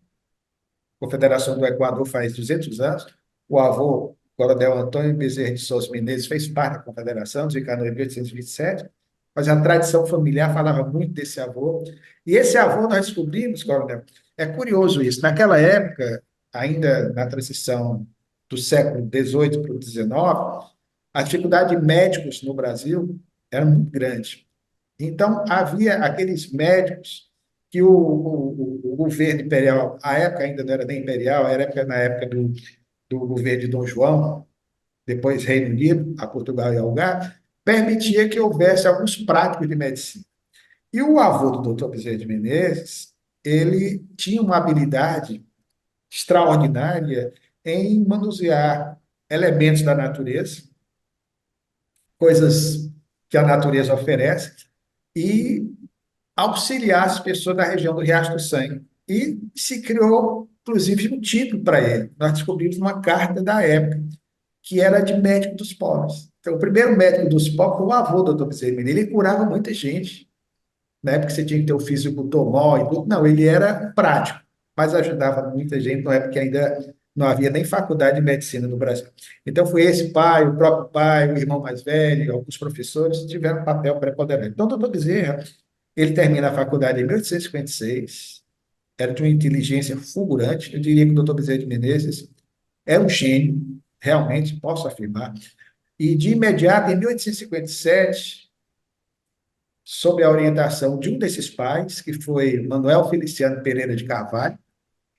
Confederação do Equador faz 200 anos, o avô, Coronel Antônio Bezerra de Souza Menezes, fez parte da Confederação, desencarnou em 1827, mas a tradição familiar falava muito desse avô. E esse avô nós descobrimos, Coronel, é curioso isso, naquela época, ainda na transição do século XVIII para o XIX, a dificuldade de médicos no Brasil era muito grande. Então, havia aqueles médicos que o governo imperial, a época ainda não era nem imperial, era na época do governo de Dom João, depois Reino Unido, a Portugal e Algarve, permitia que houvesse alguns práticos de medicina. E o avô do doutor Bezerra de Menezes, ele tinha uma habilidade extraordinária em manusear elementos da natureza, coisas que a natureza oferece, e auxiliar as pessoas da região do Riacho do Sangue. E se criou, inclusive, um título para ele. Nós descobrimos uma carta da época, que era de médico dos pobres. Então, o primeiro médico dos pobres foi o avô do Dr. Bezerra. Ele curava muita gente. Na época você tinha que ter o fisicultor mó e tudo. Não, ele era prático, mas ajudava muita gente, na época que ainda não havia nem faculdade de medicina no Brasil. Então, foi esse pai, o próprio pai, o irmão mais velho, alguns professores tiveram um papel preponderante. Então, o doutor Bezerra, ele termina a faculdade em 1856, era de uma inteligência fulgurante. Eu diria que o doutor Bezerra de Menezes é um gênio, realmente, posso afirmar. E, de imediato, em 1857, sob a orientação de um desses pais, que foi Manuel Feliciano Pereira de Carvalho,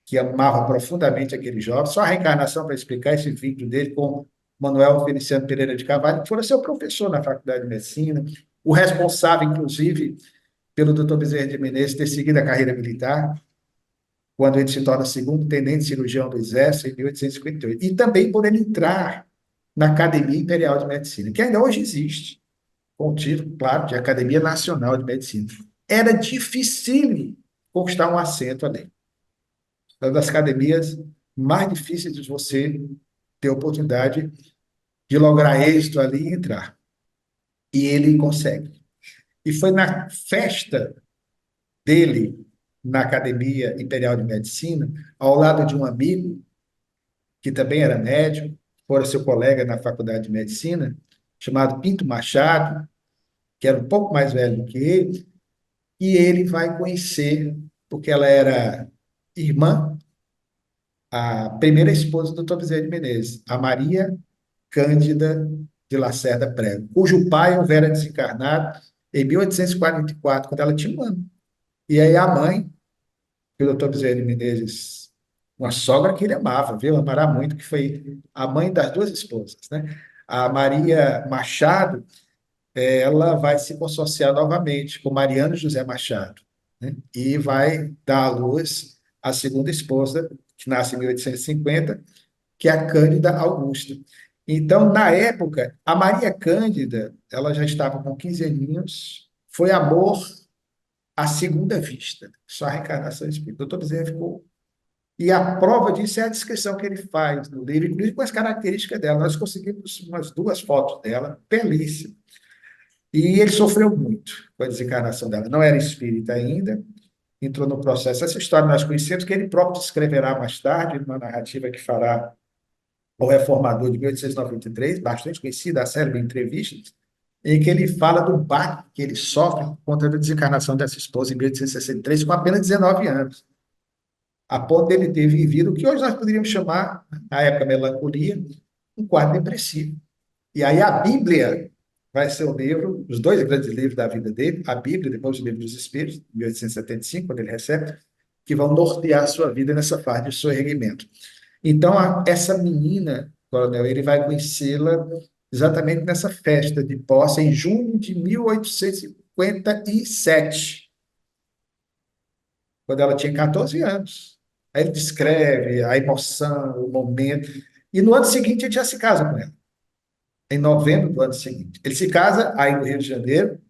que amava profundamente aquele jovem, só a reencarnação para explicar esse vídeo dele com Manuel Feliciano Pereira de Carvalho, que foi seu professor na Faculdade de Medicina, o responsável, inclusive, pelo doutor Bezerra de Menezes ter seguido a carreira militar, quando ele se torna segundo tenente cirurgião do Exército, em 1858. E também por ele entrar na Academia Imperial de Medicina, que ainda hoje existe, com o título, claro, de Academia Nacional de Medicina. Era difícil conquistar um assento ali. Uma das academias mais difíceis de você ter oportunidade de lograr êxito ali e entrar. E ele consegue. E foi na festa dele, na Academia Imperial de Medicina, ao lado de um amigo, que também era médico, fora seu colega na Faculdade de Medicina, chamado Pinto Machado, que era um pouco mais velho do que ele, e ele vai conhecer, porque ela era irmã, a primeira esposa do Dr. Bezerra de Menezes, a Maria Cândida de Lacerda Prego, cujo pai houvera desencarnado em 1844, quando ela tinha um ano. E aí a mãe, que o Dr. Bezerra de Menezes, uma sogra que ele amava, viu? Amará muito, que foi a mãe das duas esposas, né? A Maria Machado, ela vai se consorciar novamente com Mariano José Machado, né? E vai dar à luz a segunda esposa, que nasce em 1850, que é a Cândida Augusta. Então, na época, a Maria Cândida, ela já estava com 15 aninhos, foi amor à segunda vista, só a reencarnação espírita. O doutor Bezerra ficou. E a prova disso é a descrição que ele faz no livro, inclusive com as características dela. Nós conseguimos umas duas fotos dela, belíssimas. E ele sofreu muito com a desencarnação dela. Não era espírita ainda, entrou no processo. Essa história nós conhecemos, que ele próprio descreverá mais tarde, numa narrativa que fará O Reformador, de 1893, bastante conhecida, a célebre entrevista, em que ele fala do baque que ele sofre por conta da desencarnação dessa esposa em 1863, com apenas 19 anos, a ponto dele ter vivido o que hoje nós poderíamos chamar, na época, melancolia, um quadro depressivo. E aí a Bíblia vai ser o livro, os dois grandes livros da vida dele, a Bíblia, depois o Livro dos Espíritos, em 1875, quando ele recebe, que vão nortear a sua vida nessa fase de seu erguimento. Então, essa menina, coronel, ele vai conhecê-la exatamente nessa festa de posse, em junho de 1857, quando ela tinha 14 anos. Aí ele descreve a emoção, o momento. E no ano seguinte, ele já se casa com ela, em novembro do ano seguinte. Ele se casa aí no Rio de Janeiro,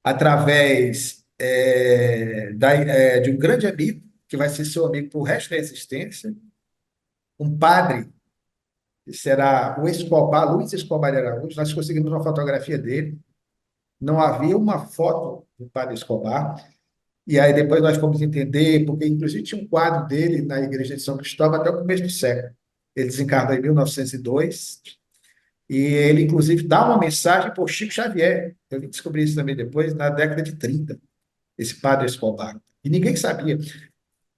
através de um grande amigo, que vai ser seu amigo para o resto da existência, um padre, que será o Escobar, Luiz Escobar de Araújo. Nós conseguimos uma fotografia dele, não havia uma foto do padre Escobar, e aí depois nós fomos entender, porque inclusive tinha um quadro dele na igreja de São Cristóvão até o começo do século. Ele desencarnou em 1902, e ele, inclusive, dá uma mensagem para o Chico Xavier. Eu descobri isso também depois, na década de 30, esse padre Escobar. E ninguém sabia.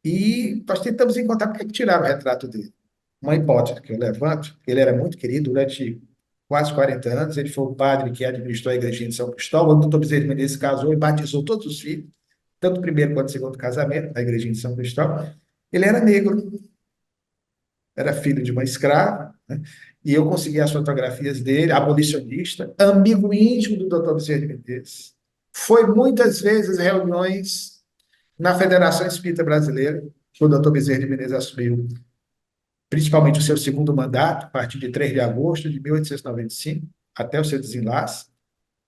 E nós tentamos encontrar porque tiraram o retrato dele. Uma hipótese que eu levanto, ele era muito querido durante quase 40 anos, ele foi o padre que administrou a igrejinha de São Cristóvão. O doutor Bezerra de Menezes casou e batizou todos os filhos, tanto o primeiro quanto o segundo casamento, na igrejinha de São Cristóvão. Ele era negro, era filho de uma escrava, né? E eu consegui as fotografias dele, abolicionista, amigo íntimo do doutor Bezerra de Menezes. Foi muitas vezes reuniões na Federação Espírita Brasileira, que o doutor Bezerra de Menezes assumiu, principalmente o seu segundo mandato, a partir de 3 de agosto de 1895, até o seu desenlace.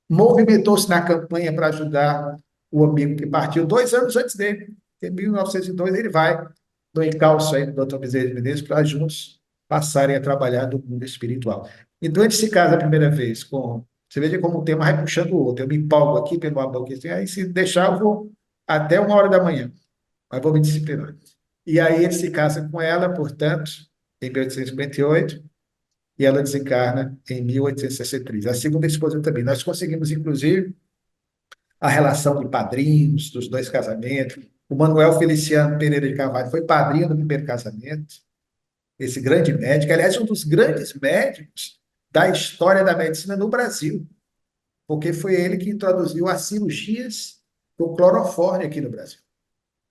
Movimentou-se na campanha para ajudar o amigo que partiu 2 anos antes dele. Em 1902, ele vai no encalço aí do Dr. Bezerra de Menezes para juntos passarem a trabalhar no mundo espiritual. Então, ele se casa a primeira vez com... Você veja como um tema vai puxando o outro. Eu me empolgo aqui pelo amor que tem, aí se deixar eu vou até 1 hora da manhã, mas vou me disciplinar. E aí ele se casa com ela, portanto, em 1858, e ela desencarna em 1863. A segunda esposa também. Nós conseguimos, inclusive, a relação de padrinhos dos dois casamentos. O Manuel Feliciano Pereira de Carvalho foi padrinho do primeiro casamento, esse grande médico, aliás, um dos grandes médicos da história da medicina no Brasil, porque foi ele que introduziu as cirurgias com clorofórmio aqui no Brasil.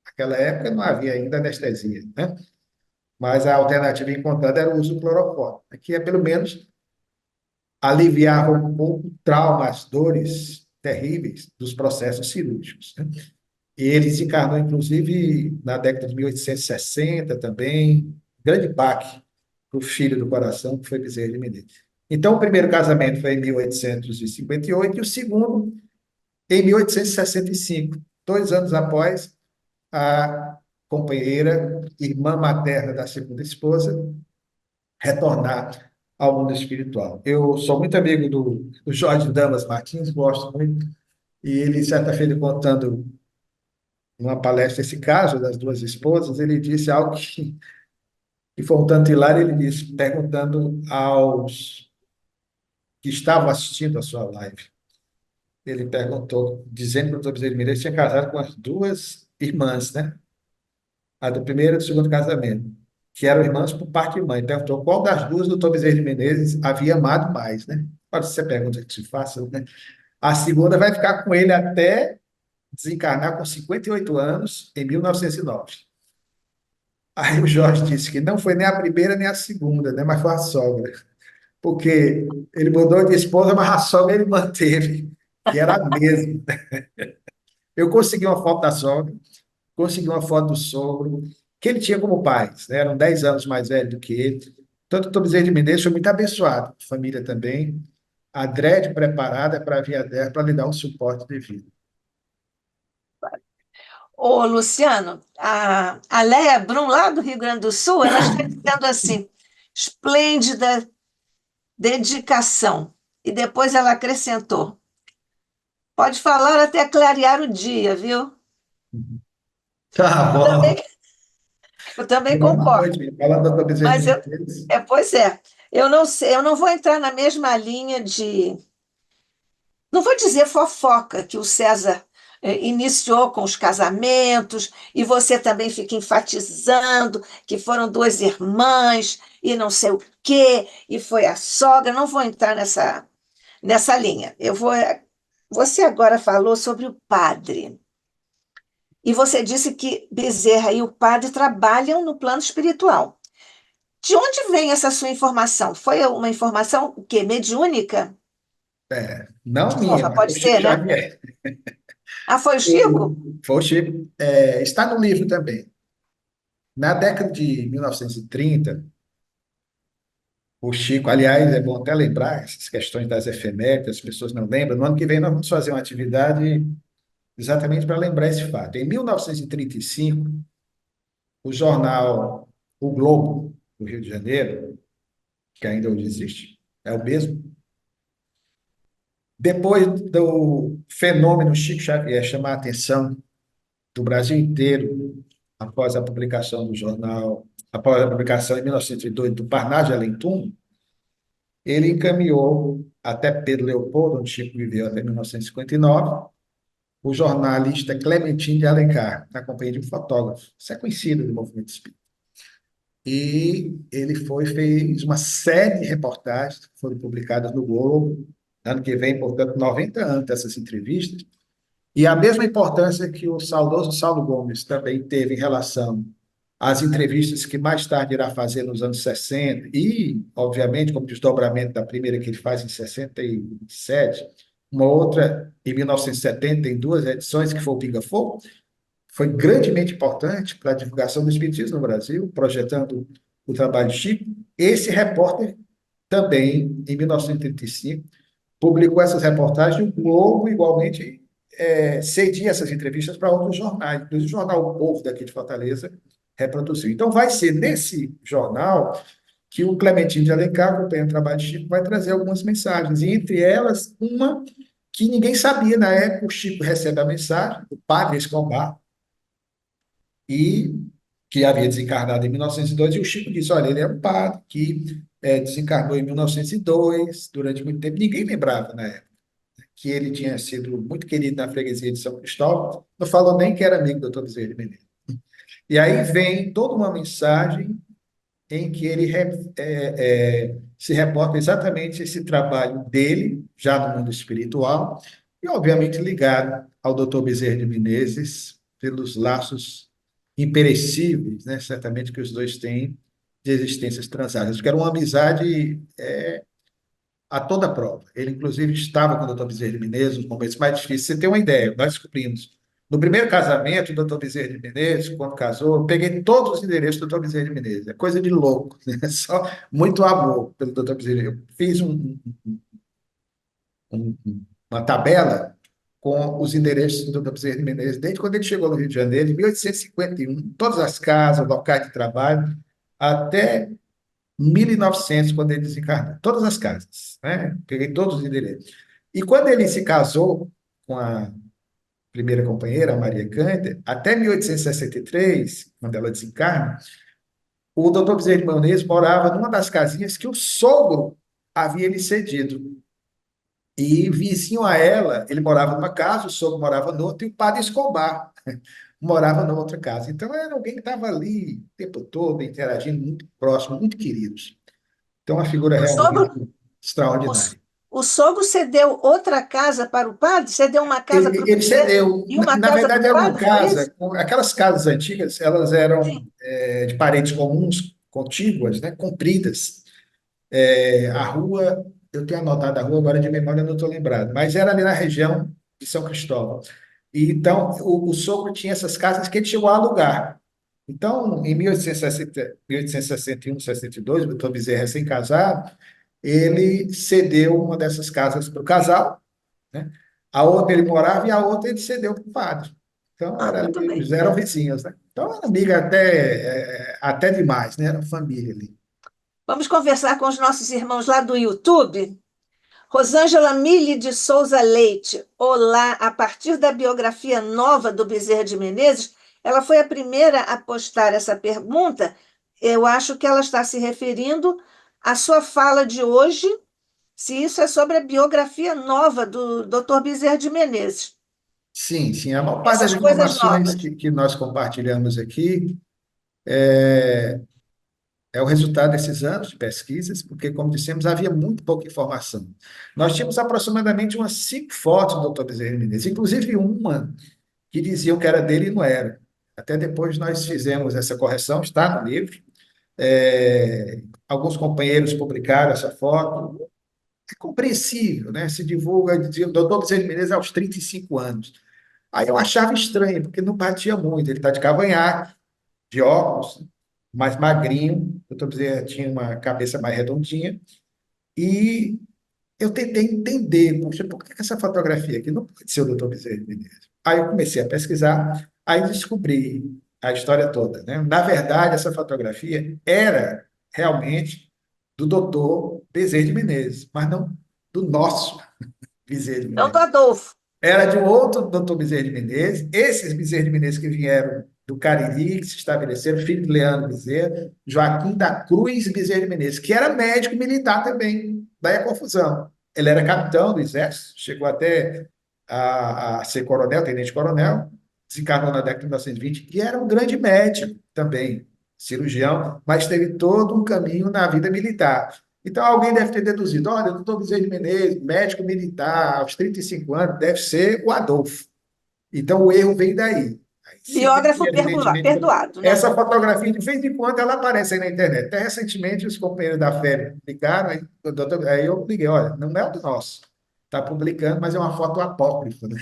Naquela época não havia ainda anestesia, né? Mas a alternativa encontrada era o uso do clorofórmio, que é, pelo menos, aliviava um pouco traumas, dores terríveis dos processos cirúrgicos, né? E ele desencarnou, inclusive, na década de 1860 também, grande baque o filho do coração, que foi Bezerra de Menezes. Então, o primeiro casamento foi em 1858 e o segundo em 1865, 2 anos após a companheira, irmã materna da segunda esposa, retornar ao mundo espiritual. Eu sou muito amigo do Jorge Damas Martins, gosto muito, e ele, certa feita, contando numa palestra esse caso das duas esposas, ele disse algo que foi um tanto hilário, ele disse, perguntando aos que estavam assistindo a sua live. Ele perguntou, dizendo que o doutor Bezerra de Menezes tinha casado com as duas irmãs, né? A do primeiro e do segundo casamento, que eram irmãs por parte de mãe. Perguntou qual das duas o doutor Bezerra de Menezes havia amado mais, né? Pode ser pergunta que se faça, né? A segunda vai ficar com ele até desencarnar com 58 anos, em 1909. Aí o Jorge disse que não foi nem a primeira nem a segunda, né? Mas foi a sogra. Porque ele mudou de esposa, mas a sogra ele manteve, que era a mesma. Eu consegui uma foto da sogra, consegui uma foto do sogro, que ele tinha como pais, né? Eram 10 anos mais velho do que ele. Tanto o Tom Bezerra de Menezes foi muito abençoado, família também, adrede preparada para a via dela, para lhe dar um suporte devido. Ô, Luciano, a Léa Brum, lá do Rio Grande do Sul, ela está dizendo assim, esplêndida dedicação. E depois ela acrescentou, pode falar até clarear o dia, viu? Tá Eu também, bom. eu também Boa concordo. noite, falando da Tom Bezerra de Mas Menezes. pois é, eu não sei, eu não vou entrar na mesma linha de, não vou dizer fofoca que o César iniciou com os casamentos, e você também fica enfatizando que foram duas irmãs e não sei o quê, e foi a sogra. Não vou entrar nessa linha. Você agora falou sobre o padre. E você disse que Bezerra e o padre trabalham no plano espiritual. De onde vem essa sua informação? Foi uma informação o quê? Mediúnica? Não minha, Nova, mas pode do Chico ser, né? Xavier. Ah, foi o Chico? Foi o Chico. Está no livro também. Na década de 1930, o Chico, aliás, é bom até lembrar essas questões das efemérides, as pessoas não lembram. No ano que vem nós vamos fazer uma atividade exatamente para lembrar esse fato. Em 1935, o jornal O Globo, do Rio de Janeiro, que ainda hoje existe, é o mesmo, depois do fenômeno Chico Xavier chamar a atenção do Brasil inteiro, após a publicação do jornal, após a publicação em 1902 do Parnaso de Além Túmulo, ele encaminhou até Pedro Leopoldo, onde Chico viveu até 1959, o jornalista Clementinho de Alencar, na companhia de um fotógrafo. Isso é conhecido do movimento espírita. E ele fez uma série de reportagens que foram publicadas no Globo, ano que vem, portanto, 90 anos dessas entrevistas, e a mesma importância que o saudoso Saulo Gomes também teve em relação às entrevistas que mais tarde irá fazer nos anos 60 e, obviamente, como desdobramento da primeira que ele faz em 67, uma outra em 1970, em duas edições, que foi o Pinga Fogo, foi grandemente importante para a divulgação do espiritismo no Brasil, projetando o trabalho de Chico. Esse repórter também, em 1935, publicou essas reportagens, e o Globo, igualmente, cedia essas entrevistas para outros jornais, inclusive o jornal O Povo, daqui de Fortaleza, reproduziu. Então, vai ser nesse jornal que o Clementinho de Alencar, acompanhando o trabalho de Chico, vai trazer algumas mensagens, e entre elas, uma que ninguém sabia na época. O Chico recebe a mensagem do padre Escobar, e que havia desencarnado em 1902, e o Chico disse, olha, ele é um padre que desencarnou em 1902, durante muito tempo, ninguém lembrava na época que ele tinha sido muito querido na freguesia de São Cristóvão, não falou nem que era amigo do Dr. Bezerra de Menezes. E aí vem toda uma mensagem em que ele se reporta exatamente esse trabalho dele, já no mundo espiritual, e obviamente ligado ao Dr. Bezerra de Menezes, pelos laços imperecíveis, né, certamente que os dois têm de existências transatas, que era uma amizade a toda prova. Ele, inclusive, estava com o Dr. Bezerra de Menezes nos momentos mais difíceis. Você tem uma ideia, nós descobrimos No primeiro casamento, o doutor Bezerra de Menezes, quando casou, eu peguei todos os endereços do doutor Bezerra de Menezes. É coisa de louco, né? Só muito amor pelo doutor Bezerra. Eu fiz uma tabela com os endereços do doutor Bezerra de Menezes, desde quando ele chegou no Rio de Janeiro, em 1851, todas as casas, locais de trabalho, até 1900, quando ele desencarnou. Todas as casas, né? Peguei todos os endereços. E quando ele se casou com a primeira companheira, a Maria Cândida, até 1863, quando ela desencarna, o doutor Bezerra de Menezes morava numa das casinhas que o sogro havia lhe cedido. E vizinho a ela, ele morava numa casa, o sogro morava noutra, e o padre Escobar morava na outra casa. Então, era alguém que estava ali o tempo todo, interagindo, muito próximo, muito queridos. Então, uma figura O realmente sogro, o, extraordinária. o sogro cedeu outra casa para o padre? Cedeu uma casa para o Ele Bezerra cedeu. e uma Na casa para verdade, o era uma padre, foi casa, isso? aquelas casas antigas, elas eram Sim. de paredes comuns, contíguas, né, compridas. A rua, eu tenho anotado a rua, agora de memória eu não estou lembrado, mas era ali na região de São Cristóvão. E, então, o sogro tinha essas casas que ele chegou a alugar. Então, em 1860, 1861, 62, o doutor Bezerra recém-casado, ele cedeu uma dessas casas para o casal, né? A outra ele morava e a outra ele cedeu para o padre. Então, Ah, era ali, muito bem. eles eram vizinhos, né? Então, era amiga até demais, né? Era família ali. Vamos conversar com os nossos irmãos lá do YouTube. Rosângela Mille de Souza Leite. Olá, a partir da biografia nova do Bezerra de Menezes, ela foi a primeira a postar essa pergunta. Eu acho que ela está se referindo à sua fala de hoje, se isso é sobre a biografia nova do Dr. Bezerra de Menezes. Sim, sim. A maior parte das Essas coisas informações novas. que nós compartilhamos aqui é o resultado desses anos de pesquisas, porque, como dissemos, havia muito pouca informação. Nós tínhamos aproximadamente umas 5 fotos do doutor Bezerra Menezes, inclusive uma que diziam que era dele e não era. Até depois nós fizemos essa correção, está no livro. Alguns companheiros publicaram essa foto. É compreensível, né? Se divulga, dizia, o doutor Bezerra de Menezes aos 35 anos. Aí eu achava estranho, porque não batia muito. Ele está de cavanhaque, de óculos, mais magrinho. O doutor Bezerra tinha uma cabeça mais redondinha. E eu tentei entender, poxa, por que essa fotografia aqui não pode ser o doutor Bezerra de Menezes? Aí eu comecei a pesquisar, aí descobri a história toda, né? Na verdade, essa fotografia era realmente do doutor Bezerra de Menezes, mas não do nosso Bezerra de Então, do Menezes. Adolfo. Era de um outro doutor Bezerra de Menezes, esses Bezerra de Menezes que vieram do Cariri, que se estabeleceram, filho de Leandro Bezerra, Joaquim da Cruz Bezerra de Menezes, que era médico militar também, daí a confusão. Ele era capitão do Exército, chegou até a ser coronel, tenente-coronel, desencarnou na década de 1920, e era um grande médico também, cirurgião, mas teve todo um caminho na vida militar. Então, alguém deve ter deduzido: olha, o doutor Bezerra de Menezes, médico militar, aos 35 anos, deve ser o Adolfo. Então, o erro vem daí. Aí, se bem que, Biógrafo evidentemente, perdoado, né? essa fotografia, de vez em quando, ela aparece aí na internet. Até recentemente, os companheiros da FEB publicaram, aí eu liguei: olha, não é o nosso. Está publicando, mas é uma foto apócrifa, né?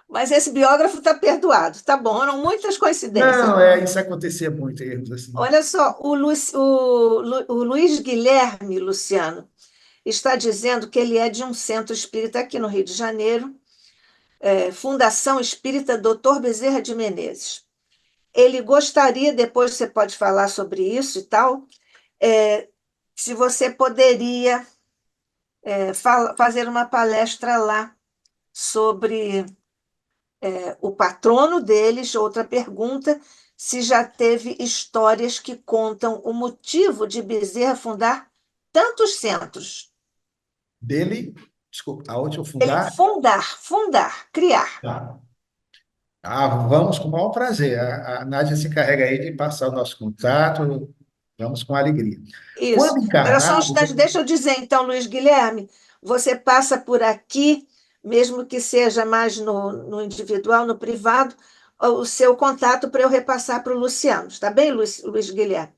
Mas esse biógrafo está perdoado. Tá bom, eram muitas coincidências. Não, isso acontecia muito, erros assim. Olha só, o Luiz Guilherme Luciano está dizendo que ele é de um centro espírita aqui no Rio de Janeiro, Fundação Espírita Dr. Bezerra de Menezes. Ele gostaria, depois você pode falar sobre isso e tal, é, se você poderia fazer uma palestra lá sobre o patrono deles. Outra pergunta, se já teve histórias que contam o motivo de Bezerra fundar tantos centros. Dele, desculpa, a última Ele fundar. fundar, criar. Tá. Vamos com o maior prazer. A Nádia se encarrega aí de passar o nosso contato. Vamos com alegria. Isso. Quando Espera só um encarnado, instante, deixa eu dizer, então, Luiz Guilherme, você passa por aqui, mesmo que seja mais no individual, no privado, o seu contato para eu repassar para o Luciano. Está bem, Luiz Guilherme?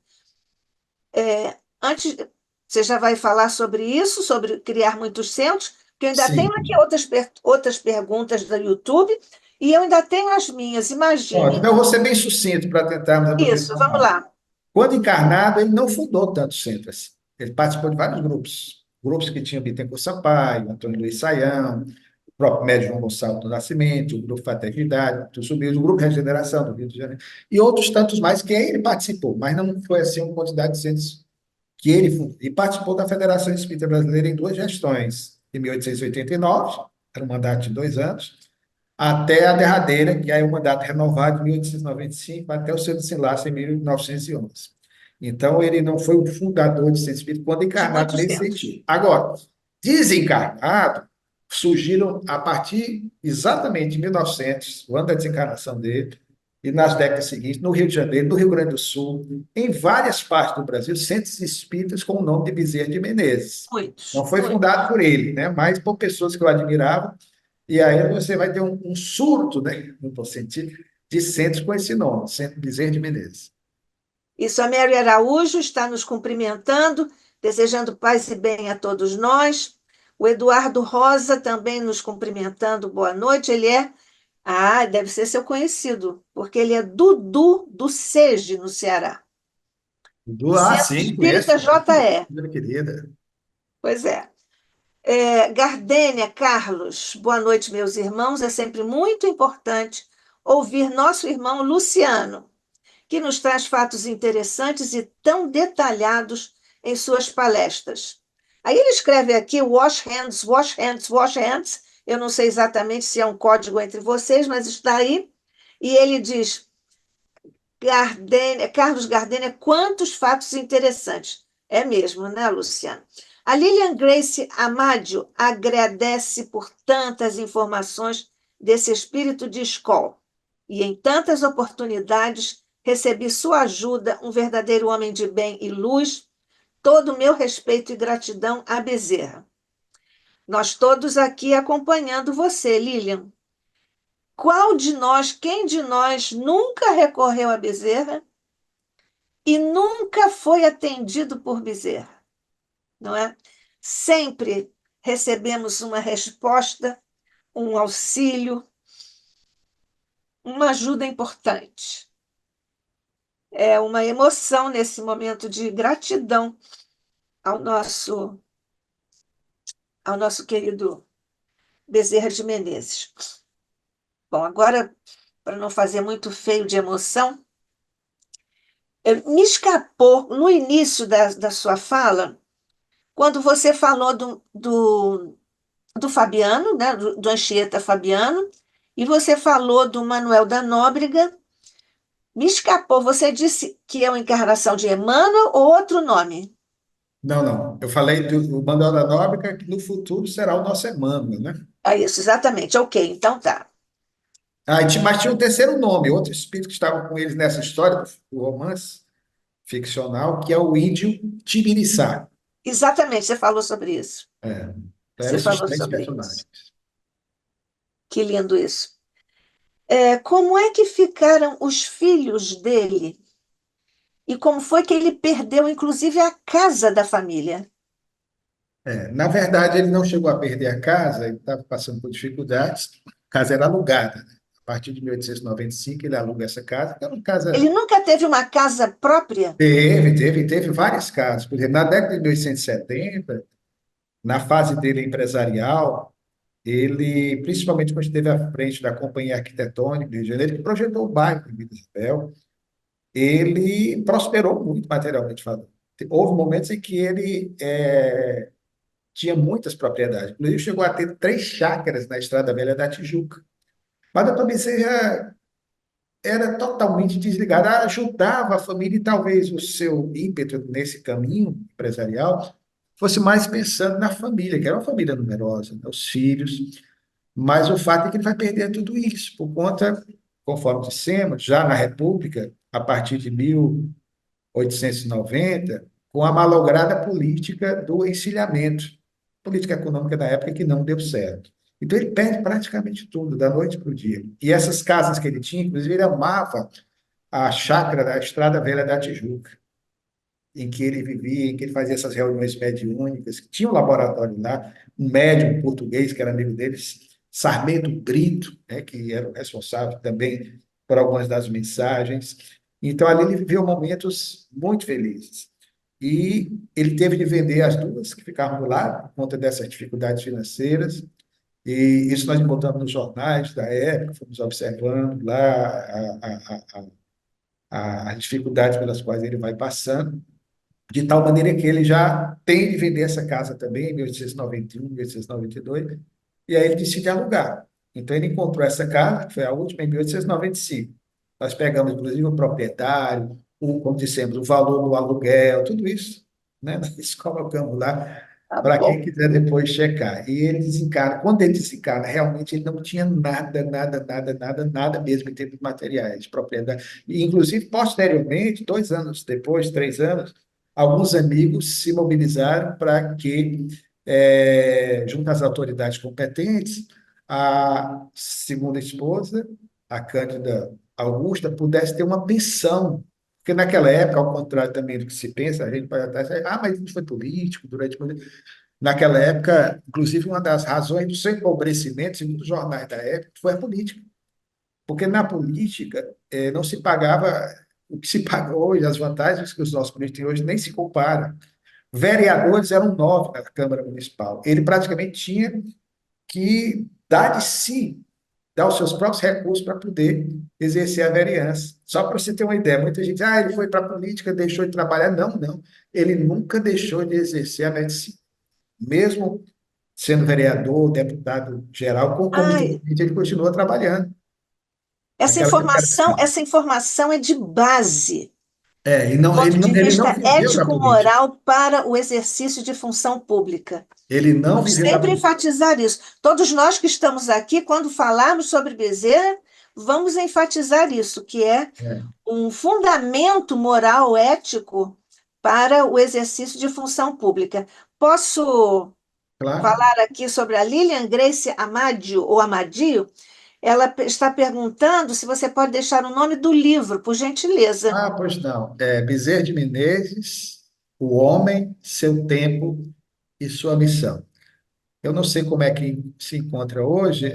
Antes, você já vai falar sobre isso, sobre criar muitos centros, porque eu ainda tenho aqui sim. outras perguntas do YouTube, E eu ainda tenho as minhas, Pronto, imagine. então eu vou ser bem sucinto para tentarmos Isso, aproveitar o vamos máximo. lá. Quando encarnado, ele não fundou tanto centro assim. Ele participou de vários grupos. Grupos que tinham Bittencourt Sampaio, Antônio Luiz Saião, o próprio Médio João Gonçalves do Nascimento, o Grupo Fraternidade, do Subiu, o Grupo Regeneração do Rio de Janeiro, e outros tantos mais que ele participou, mas não foi assim uma quantidade de centros que ele fundou. E participou da Federação Espírita Brasileira em duas gestões, em 1889, era um mandato de 2 anos, até a derradeira, que é o mandato renovado de 1895, até o seu desenlace em 1911. Então, ele não foi o fundador de Centro Espírita quando De encarnado muitos nesse centros. sentido. Agora, desencarnado, surgiram a partir exatamente de 1900, o ano da desencarnação dele, e nas décadas seguintes, no Rio de Janeiro, no Rio Grande do Sul, em várias partes do Brasil, centros espíritas com o nome de Bezerra de Menezes. Não Muitos, foi fundado muitos. por ele, né, mas por pessoas que o admiravam, e aí você vai ter um surto, né, no bom sentido, de centros com esse nome, Centro Bezerra de Menezes. Isso, a Mary Araújo está nos cumprimentando, desejando paz e bem a todos nós. O Eduardo Rosa também nos cumprimentando, boa noite. Ele é, deve ser seu conhecido, porque ele é Dudu do SEGE, no Ceará. Centro Sim, Espírita conheço. JE. Minha querida. Pois é. Gardênia Carlos, boa noite, meus irmãos. É sempre muito importante ouvir nosso irmão Luciano, que nos traz fatos interessantes e tão detalhados em suas palestras. Aí ele escreve aqui wash hands, wash hands, wash hands. Eu não sei exatamente se é um código entre vocês, mas está aí. E ele diz, Carlos Gardênia, quantos fatos interessantes. É mesmo, né, Luciano? A Lilian Grace Amadio agradece por tantas informações desse espírito de escola. E em tantas oportunidades recebi sua ajuda, um verdadeiro homem de bem e luz. Todo o meu respeito e gratidão a Bezerra. Nós todos aqui acompanhando você, Lilian. Qual de nós, quem de nós nunca recorreu a Bezerra e nunca foi atendido por Bezerra, não é? Sempre recebemos uma resposta, um auxílio, uma ajuda importante. É uma emoção nesse momento de gratidão ao nosso querido Bezerra de Menezes. Bom, agora, para não fazer muito feio de emoção, me escapou no início da sua fala, quando você falou do Fabiano, né, do Anchieta Fabiano, e você falou do Manuel da Nóbrega. Me escapou, você disse que é uma encarnação de Emmanuel ou outro nome? Não, não. Eu falei do Manuel da Nóbrega, que no futuro será o nosso Emmanuel, né? É isso, exatamente. Ok, então tá. Mas tinha um terceiro nome, outro espírito que estava com eles nessa história do romance ficcional, que é o índio Tibiriçá. Exatamente, você falou sobre isso. É. Então, eram Você esses falou três sobre isso. personagens. Que lindo isso. Como é que ficaram os filhos dele? E como foi que ele perdeu, inclusive, a casa da família? Na verdade, ele não chegou a perder a casa, ele estava passando por dificuldades. A casa era alugada, né? A partir de 1895, ele aluga essa casa, que era uma Ele casa. nunca teve uma casa própria? Teve várias casas. Por exemplo, na década de 1870, na fase dele empresarial, ele, principalmente quando esteve à frente da Companhia Arquitetônica do Rio de Janeiro, que projetou o bairro de Vila Isabel, ele prosperou muito materialmente falando. Houve momentos em que ele tinha muitas propriedades. Inclusive, chegou a ter 3 chácaras na Estrada Velha da Tijuca. Mas a Bezerra era totalmente desligado, ajudava a família e talvez o seu ímpeto nesse caminho empresarial fosse mais pensando na família, que era uma família numerosa, né, os filhos, mas o fato é que ele vai perder tudo isso, por conta, conforme dissemos, já na República, a partir de 1890, com a malograda política do encilhamento, política econômica da época que não deu certo. Então ele perde praticamente tudo, da noite para o dia. E essas casas que ele tinha, inclusive, ele amava a chácara da Estrada Velha da Tijuca, em que ele vivia, em que ele fazia essas reuniões mediúnicas, tinha um laboratório lá, um médium português que era amigo deles, Sarmento Brito, né, que era o responsável também por algumas das mensagens. Então, ali ele viveu momentos muito felizes. E ele teve de vender as duas que ficavam lá por conta dessas dificuldades financeiras. E isso nós encontramos nos jornais da época, fomos observando lá as dificuldades pelas quais ele vai passando, de tal maneira que ele já tem de vender essa casa também, em 1891, 1892, e aí ele decide alugar. Então ele encontrou essa casa, que foi a última, em 1895. Nós pegamos, inclusive, o proprietário, como dissemos, o valor do aluguel, tudo isso, né? Nós colocamos lá Tá para quem bom. quiser depois checar. E ele desencarna. Quando ele desencarna, realmente ele não tinha nada, nada, nada, nada, nada mesmo em termos de materiais, de propriedade. E, inclusive, posteriormente, 2 anos depois, 3 anos, alguns amigos se mobilizaram para que, junto às autoridades competentes, a segunda esposa, a Cândida Augusta, pudesse ter uma pensão. Porque naquela época, ao contrário também do que se pensa, a gente pode até dizer, mas ele foi político durante muito. Naquela época, inclusive, uma das razões do seu empobrecimento, segundo os jornais da época, foi a política. Porque na política não se pagava o que se paga hoje, as vantagens que os nossos políticos têm hoje nem se comparam. Vereadores eram 9 na Câmara Municipal. Ele praticamente tinha que dar de si, dar os seus próprios recursos para poder exercer a vereança. Só para você ter uma ideia, muita gente, ele foi para a política, deixou de trabalhar. Não, não. Ele nunca deixou de exercer a medicina. Mesmo sendo vereador, deputado geral, Ai, concomitantemente, ele continua trabalhando. essa Naquela época era informação, assim. essa informação é de base, É, e do não, ponto de ele não vista viveu da política. ético-moral para o exercício de função pública. Ele não Vamos viveu da sempre política. enfatizar isso. Todos nós que estamos aqui, quando falarmos sobre Bezerra, vamos enfatizar isso, que é É, um fundamento moral, ético para o exercício de função pública. Posso claro. falar aqui sobre a Lilian Grace Amadio, ou Amadio? Ela está perguntando se você pode deixar o nome do livro, por gentileza. Pois não. Bezerra de Menezes, O Homem, Seu Tempo e Sua Missão. Eu não sei como é que se encontra hoje.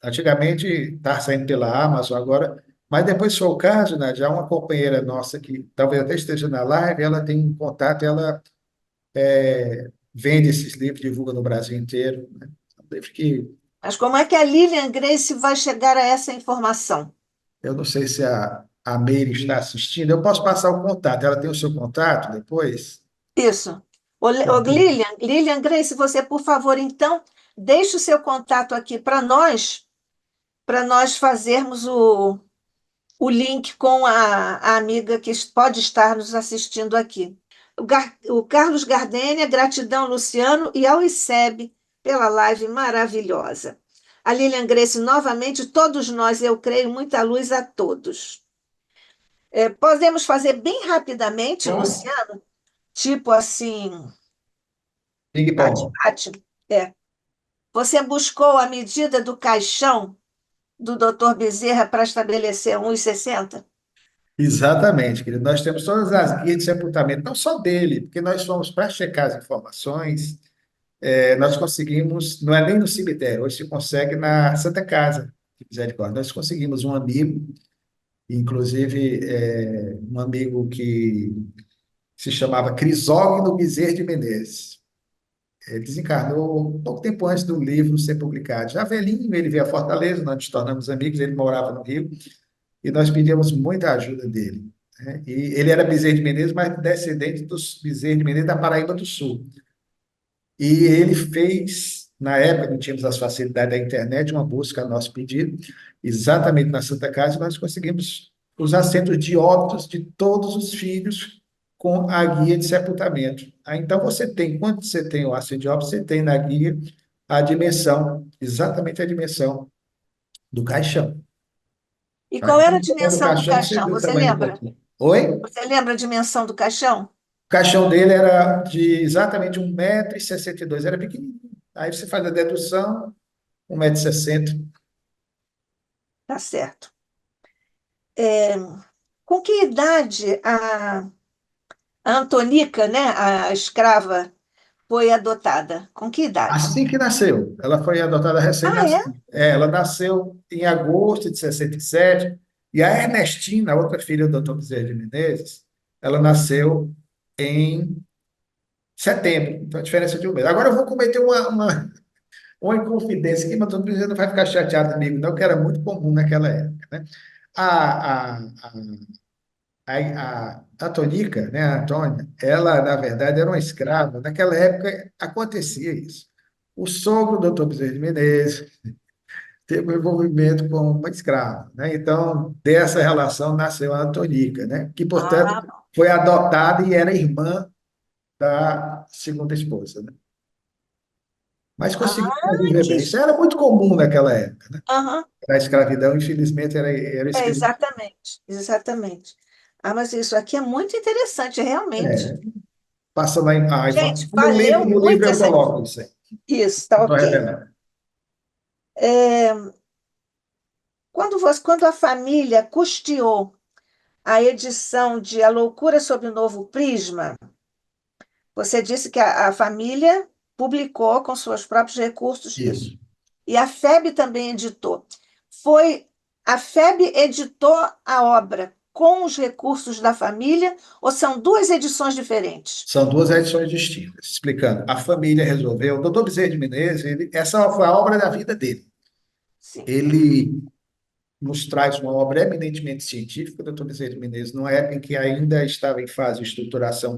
Antigamente estava saindo pela Amazon, agora. Mas depois, se for o caso, né, já uma companheira nossa que talvez até esteja na live, ela tem um contato, ela vende esses livros, divulga no Brasil inteiro, né? É um livro que Mas como é que a Lilian Grace vai chegar a essa informação? eu não sei se a Meire está assistindo. Eu posso passar o contato. Ela tem o seu contato depois? Isso. Ô, Pronto. Lilian Grace, você, por favor, então, deixe o seu contato aqui para nós fazermos o link com a amiga que pode estar nos assistindo aqui. O Carlos Gardênia, gratidão, Luciano, e ao ICEB pela live maravilhosa. A Lilian Grace, novamente, todos nós, eu creio, muita luz a todos. Podemos fazer bem rapidamente, Bom, Luciano, tipo assim, ping-pong. bate-bate. É. Você buscou a medida do caixão do Dr. Bezerra para estabelecer 1,60? Exatamente, querido. Nós temos todas as guias de sepultamento, não só dele, porque nós fomos para checar as informações. Nós conseguimos, não é nem no cemitério, hoje se consegue na Santa Casa de Misericórdia. Nós conseguimos um amigo, inclusive um amigo que se chamava Crisógono Bezerra de Menezes. Ele desencarnou pouco tempo antes do livro ser publicado. Já velhinho, ele veio a Fortaleza, nós nos tornamos amigos, ele morava no Rio, e nós pedimos muita ajuda dele, né? E ele era Bezerra de Menezes, mas descendente dos Bezerra de Menezes da Paraíba do Sul. E ele fez, na época não tínhamos as facilidades da internet, uma busca a nosso pedido, exatamente na Santa Casa, e nós conseguimos os assentos de óbitos de todos os filhos com a guia de sepultamento. Então, você tem, quando você tem o assento de óbito, você tem na guia a dimensão, exatamente a dimensão do caixão. E Tá? qual Então, era a no do dimensão do caixão, você caixão? vê o Você tamanho do lembra? caixão. Oi? Você lembra a dimensão do caixão? O caixão dele era de exatamente 1,62 m, era pequenininho. Aí você faz a dedução, 1,60 m. Tá certo. É, com que idade a Antonica, né, a escrava foi adotada? Com que idade? Assim que nasceu, ela foi adotada Ah, é? recém-nascida. Ela nasceu em agosto de 67, e a Ernestina, a outra filha do Dr. Bezerra de Menezes, ela nasceu em setembro, então a diferença de um mês. Agora eu vou cometer uma inconfidência aqui, mas o Dr. Bezerra não vai ficar chateado comigo, não, que era muito comum naquela época, né? A, a, a Tonica, né, a Antônia, ela, na verdade, era uma escrava. Naquela época acontecia isso. O sogro do Dr. Bezerra de Menezes teve um envolvimento com uma escrava, né? Então, dessa relação nasceu a Antonica, né? Que, portanto, Ah, foi adotada e era irmã da segunda esposa, né? Mas conseguiu ah, conviver que... bem. Isso era muito comum naquela época, né? Aham, A escravidão, infelizmente, era esse crime. exatamente, exatamente. Ah, mas isso aqui é muito interessante, realmente. É, passa lá em, Gente, no livro, valeu no livro muito eu essa... coloco isso aí. Isso, tá Não estou ok. revelando. Quando a família custeou a edição de A Loucura sob o Novo Prisma, você disse que a família publicou com seus próprios recursos Isso. isso. E a FEB também editou. Foi a FEB editou a obra com os recursos da família ou são duas edições diferentes? São duas edições distintas. Explicando, a família resolveu. O doutor Bezerra de Menezes, essa foi a obra da vida dele. Sim. Ele nos traz uma obra eminentemente científica, o doutor Bezerra de Menezes, numa época em que ainda estava em fase de estruturação,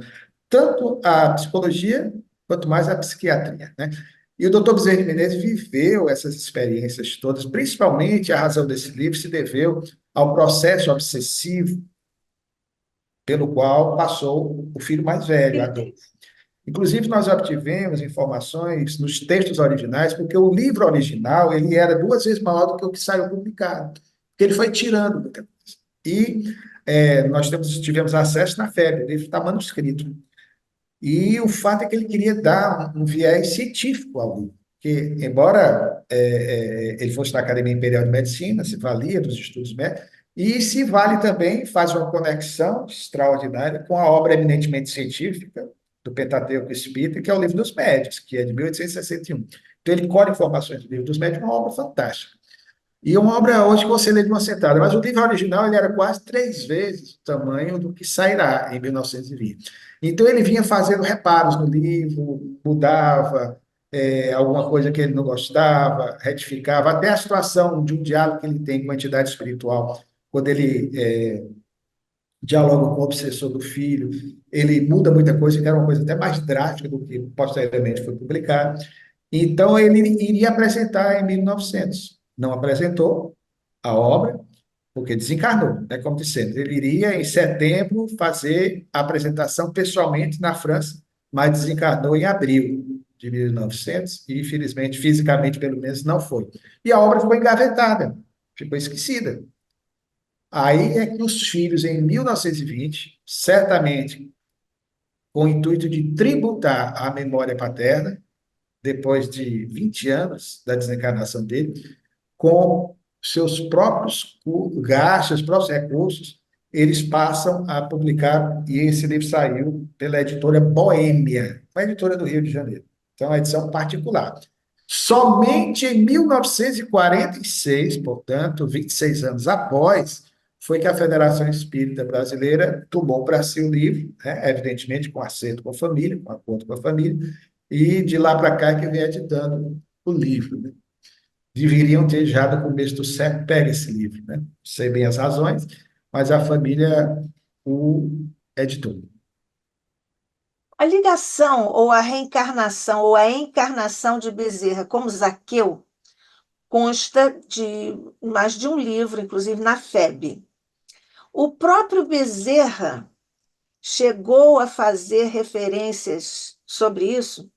tanto a psicologia quanto mais a psiquiatria, né? E o doutor Bezerra de Menezes viveu essas experiências todas, principalmente a razão desse livro se deveu ao processo obsessivo pelo qual passou o filho mais velho, Filho Adolfo. dele. Inclusive, nós obtivemos informações nos textos originais, porque o livro original ele era duas vezes maior do que o que saiu publicado, porque ele foi tirando muita coisa. E nós tivemos acesso na FEB, o livro está manuscrito. E o fato é que ele queria dar um viés científico ao livro, que, embora ele fosse da Academia Imperial de Medicina, se valia dos estudos médicos, e se vale também, faz uma conexão extraordinária com a obra eminentemente científica do Pentateuco Espírita, que é o Livro dos Médiuns, que é de 1861. Então, ele colhe informações do Livro dos Médiuns, uma obra fantástica. E é uma obra hoje que você lê de uma sentada, mas o livro original ele era quase três vezes o tamanho do que sairá em 1920. Então ele vinha fazendo reparos no livro, mudava alguma coisa que ele não gostava, retificava, até a situação de um diálogo que ele tem com a entidade espiritual, quando ele dialoga com o obsessor do filho, ele muda muita coisa, que era uma coisa até mais drástica do que posteriormente foi publicado. Então, ele iria apresentar em 1900. Não apresentou a obra, porque desencarnou, né, como dissemos. Ele iria, em setembro, fazer a apresentação pessoalmente na França, mas desencarnou em abril de 1900 e, infelizmente, fisicamente, pelo menos, não foi. E a obra ficou engavetada, ficou esquecida. Aí é que os filhos, em 1920, certamente com o intuito de tributar a memória paterna, depois de 20 anos da desencarnação dele, com seus próprios gastos, seus próprios recursos, eles passam a publicar, e esse livro saiu pela editora Boêmia, uma editora do Rio de Janeiro. Então, é uma edição particular. Somente em 1946, portanto, 26 anos após, foi que a Federação Espírita Brasileira tomou para si o livro, né, evidentemente com acerto com a família, com acordo com a família, e de lá para cá é que vem editando o livro, né? Deveriam ter já no começo do século pega esse livro, né? Não sei bem as razões, mas a família o editou. A ligação ou a reencarnação ou a encarnação de Bezerra como Zaqueu consta de mais de um livro, inclusive na FEB. O próprio Bezerra chegou a fazer referências sobre isso,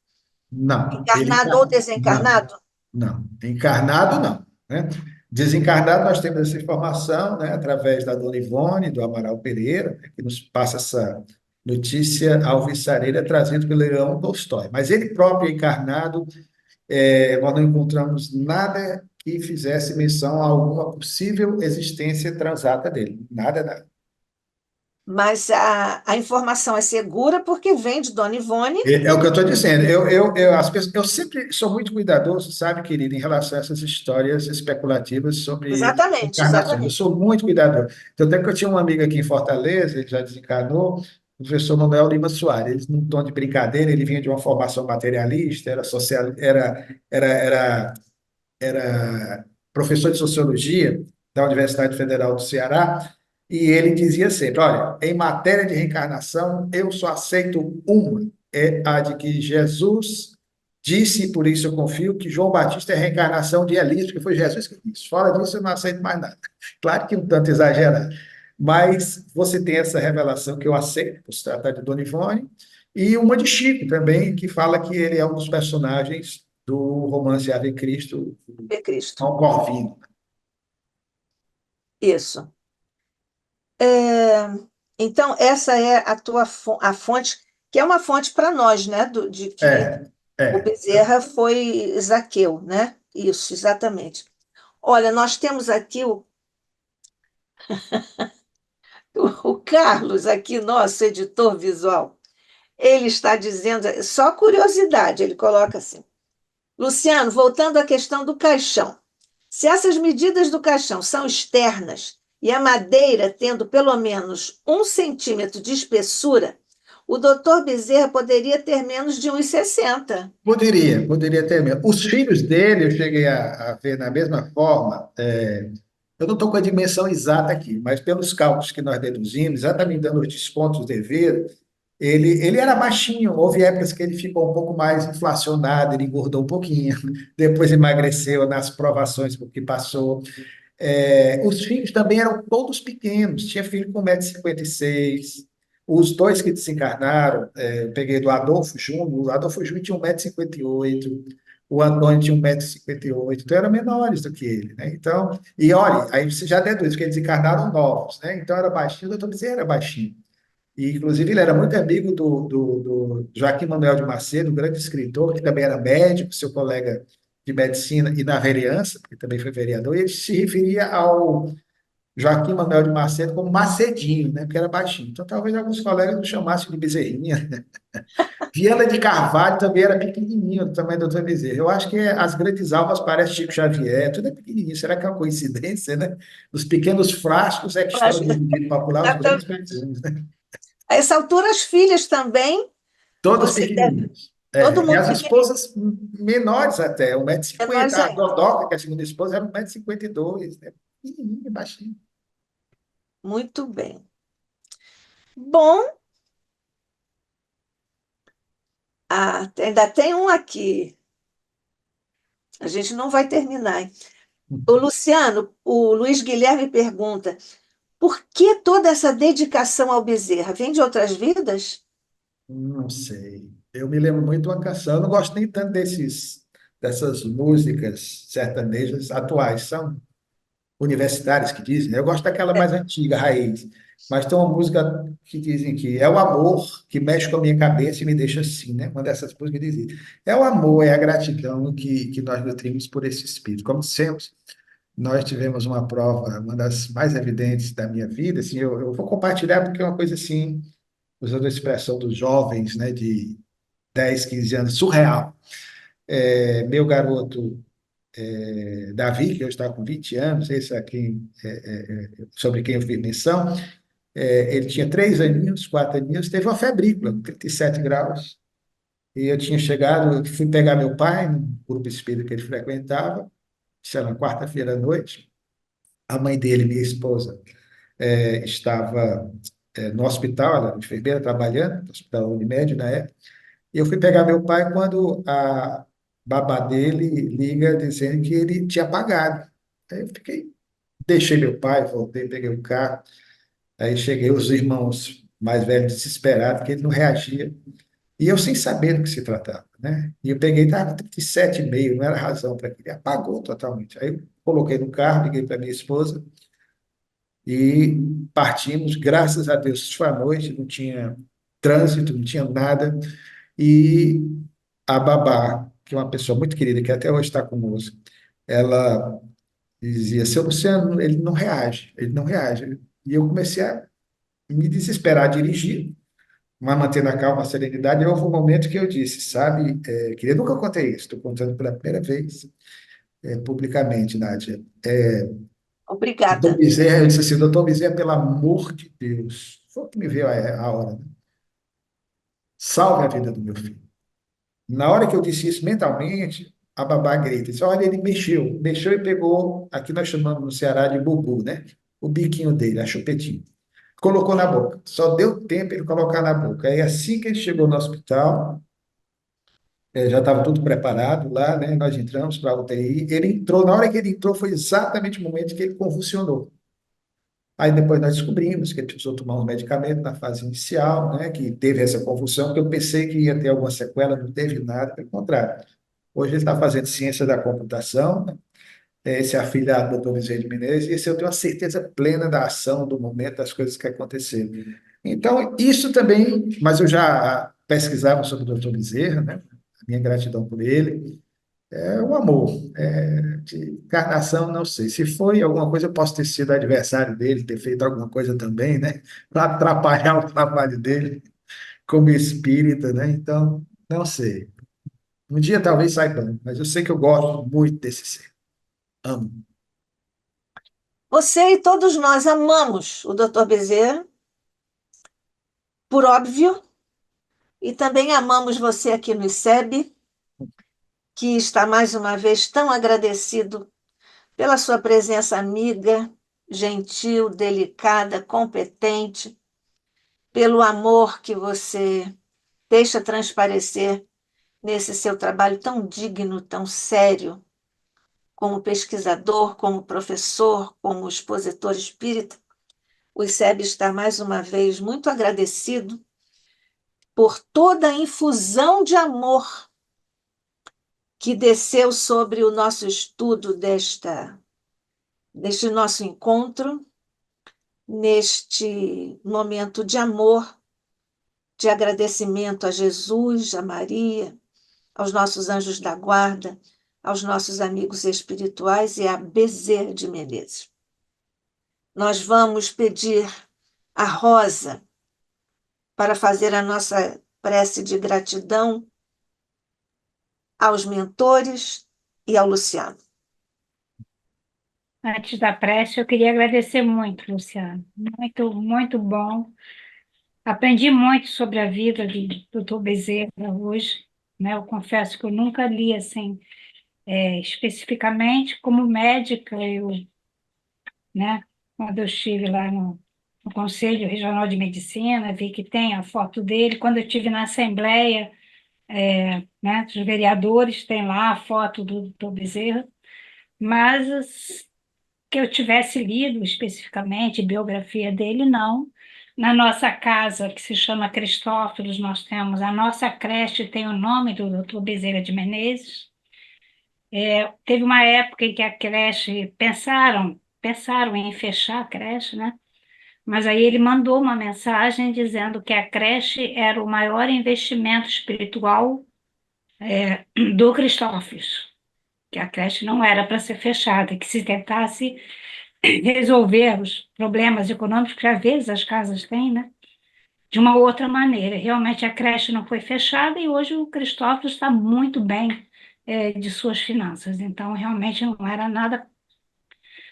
Não, encarnado ou não, desencarnado? não. Encarnado, não, né? Desencarnado, nós temos essa informação, né, através da Dona Ivone, do Amaral Pereira, né, que nos passa essa notícia alvissareira trazida pelo Leão Tolstói. Mas ele próprio encarnado, nós não encontramos nada que fizesse menção a alguma possível existência transata dele. Nada, nada. Mas a informação é segura porque vem de Dona Ivone. É o que eu estou dizendo. Eu sempre sou muito cuidadoso, sabe, querido, em relação a essas histórias especulativas sobre Exatamente, encarnação. Eu exatamente. sou muito cuidadoso. Então, até que eu tinha um amigo aqui em Fortaleza, ele já desencarnou, o professor Manuel Lima Soares. Ele, num tom de brincadeira, ele vinha de uma formação materialista, era social, era professor de sociologia da Universidade Federal do Ceará, e ele dizia sempre: olha, em matéria de reencarnação, eu só aceito uma, é a de que Jesus disse, e por isso eu confio, que João Batista é a reencarnação de Elias, porque foi Jesus que disse. Fora disso, eu não aceito mais nada. Claro que um tanto exagerado, mas você tem essa revelação que eu aceito, por se tratar de Dona Ivone, e uma de Chico também, que fala que ele é um dos personagens do romance Ave Cristo, É Cristo. João Corvino. Isso. É, então, essa é a tua a fonte, que é uma fonte para nós, né? De que É, o é. Bezerra foi Zaqueu, né? Isso, exatamente. Olha, nós temos aqui o Carlos, aqui, nosso editor visual. Ele está dizendo, só curiosidade, ele coloca assim. Luciano, voltando à questão do caixão. Se essas medidas do caixão são externas e a madeira tendo pelo menos 1 centímetro de espessura, o doutor Bezerra poderia ter menos de 1,60. Poderia ter mesmo. Os filhos dele, eu cheguei a ver da mesma forma. Eu não estou com a dimensão exata aqui, mas pelos cálculos que nós deduzimos, exatamente dando os descontos devidos, ele era baixinho. Houve épocas que ele ficou um pouco mais inflacionado, ele engordou um pouquinho, depois emagreceu nas provações porque passou. Os filhos também eram todos pequenos, tinha filho com 1,56 m. Os dois que desencarnaram, eu peguei do Adolfo Júnior, o Adolfo Júnior tinha 1,58 m, o Antônio tinha 1,58 m, então eram menores do que ele, né? Então, e olha, aí você já deduz que eles desencarnaram novos, né? Então era baixinho, o doutor Bezerra era baixinho. E, inclusive, ele era muito amigo do Joaquim Manuel de Macedo, um grande escritor, que também era médico, seu colega de medicina e na vereança, porque também foi vereador, e ele se referia ao Joaquim Manuel de Macedo como Macedinho, né, porque era baixinho. Então, talvez alguns colegas o chamassem de Bezerrinha. Viana de Carvalho também era pequenininho, do tamanho do Dr. Bezerra. Eu acho que as grandes almas parecem Chico Xavier, tudo é pequenininho. Será que é uma coincidência, né? Os pequenos frascos é que Eu estão acho- no dito popular, os grandes exata- perfumes, né? A essa altura, as filhas também, Todas você deve, pequenininhas. todo E mundo as pequenininho, esposas menores até, 1,50 m. menores A ainda. Dodoca, que é a segunda esposa, era 1,52 m, né? Pequenininha, baixinha. Muito bem. Bom, ainda tem um aqui. A gente não vai terminar, hein? O Luciano, o Luiz Guilherme pergunta: por que toda essa dedicação ao Bezerra? Vem de outras vidas? Não sei. Eu me lembro muito de uma canção. Eu não gosto nem tanto dessas músicas sertanejas atuais. São universitárias que dizem, né? Eu gosto daquela mais antiga, raiz. Mas tem uma música que dizem que é o amor que mexe com a minha cabeça e me deixa assim, né? Uma dessas músicas dizem, é o amor, é a gratidão que nós nutrimos por esse espírito. Como sempre, nós tivemos uma prova, uma das mais evidentes da minha vida, assim, eu vou compartilhar porque é uma coisa assim, usando a expressão dos jovens, né, de 10, 15 anos, surreal. Meu garoto Davi, que hoje está com 20 anos, esse é sobre quem eu fiz menção, ele tinha 3 aninhos, 4 aninhos, teve uma febrícula, 37 graus, e eu tinha chegado, eu fui pegar meu pai, no grupo espírita que ele frequentava, isso era na quarta-feira à noite, a mãe dele, minha esposa, estava no hospital, ela era enfermeira trabalhando, no hospital Unimed na época, e eu fui pegar meu pai quando a babá dele liga dizendo que ele tinha apagado. Aí eu fiquei, deixei meu pai, voltei, peguei o carro, aí cheguei, os irmãos mais velhos desesperados, que ele não reagia. E eu sem saber do que se tratava, né? E eu peguei, estava 37,5, não era razão para que ele apagou totalmente. Aí eu coloquei no carro, liguei para minha esposa e partimos, graças a Deus, isso foi à noite, não tinha trânsito, não tinha nada. E a babá, que é uma pessoa muito querida, que até hoje está conosco, ela dizia, seu Luciano, ele não reage, ele não reage. E eu comecei a me desesperar a dirigir, mas mantendo a calma, a serenidade. Houve um momento que eu disse, sabe, que eu nunca contei isso, estou contando pela primeira vez, publicamente, Nádia. Doutor Obrigada. Bezerra, eu disse assim, doutor Bezerra, pelo amor de Deus, foi o que me veio a hora, né? Salve a vida do meu filho. Na hora que eu disse isso mentalmente, a babá grita, disse, olha, ele mexeu e pegou, aqui nós chamamos no Ceará de bubu, né? O biquinho dele, a chupetinha. Colocou na boca. Só deu tempo ele colocar na boca. Aí assim que ele chegou no hospital, já estava tudo preparado lá, né? Nós entramos para a UTI. Ele entrou, na hora que ele entrou, foi exatamente o momento que ele convulsionou. Aí depois nós descobrimos que ele precisou tomar uns medicamentos na fase inicial, né? Que teve essa convulsão, que eu pensei que ia ter alguma sequela, não teve nada, pelo contrário. Hoje ele está fazendo ciência da computação, né? Esse é afilhado do Dr. Bezerra de Menezes, e esse eu tenho a certeza plena da ação, do momento, das coisas que aconteceram. Então, isso também, mas eu já pesquisava sobre o Dr. Bezerra, né? A minha gratidão por ele, é o amor, de encarnação, não sei. Se foi alguma coisa, eu posso ter sido adversário dele, ter feito alguma coisa também, né? Para atrapalhar o trabalho dele como espírita, né? Então, não sei. Um dia talvez saibamos, mas eu sei que eu gosto muito desse ser. Amo. Você e todos nós amamos o Dr. Bezerra, por óbvio, e também amamos você aqui no ICEB, que está mais uma vez tão agradecido pela sua presença amiga, gentil, delicada, competente, pelo amor que você deixa transparecer nesse seu trabalho tão digno, tão sério, como pesquisador, como professor, como expositor espírita. O ICEB está mais uma vez muito agradecido por toda a infusão de amor que desceu sobre o nosso estudo deste nosso encontro, neste momento de amor, de agradecimento a Jesus, a Maria, aos nossos anjos da guarda, aos nossos amigos espirituais e a Bezerra de Menezes. Nós vamos pedir a Rosa para fazer a nossa prece de gratidão aos mentores e ao Luciano. Antes da prece, eu queria agradecer muito, Luciano. Muito, muito bom. Aprendi muito sobre a vida do Dr. Bezerra hoje, né? Eu confesso que eu nunca li assim, especificamente como médica, né? Quando eu estive lá no Conselho Regional de Medicina, vi que tem a foto dele. Quando eu estive na Assembleia, né, dos vereadores, tem lá a foto do Dr. Bezerra. Mas que eu tivesse lido especificamente biografia dele, não. Na nossa casa, que se chama Cristófilos, nós temos a nossa creche, tem o nome do Dr. Bezerra de Menezes. Teve uma época em que a creche pensaram em fechar a creche, né? Mas aí ele mandou uma mensagem dizendo que a creche era o maior investimento espiritual do Cristófilos, que a creche não era para ser fechada, que se tentasse resolver os problemas econômicos que às vezes as casas têm, né? De uma outra maneira. Realmente a creche não foi fechada e hoje o Cristóvão está muito bem de suas finanças. Então, realmente não era nada,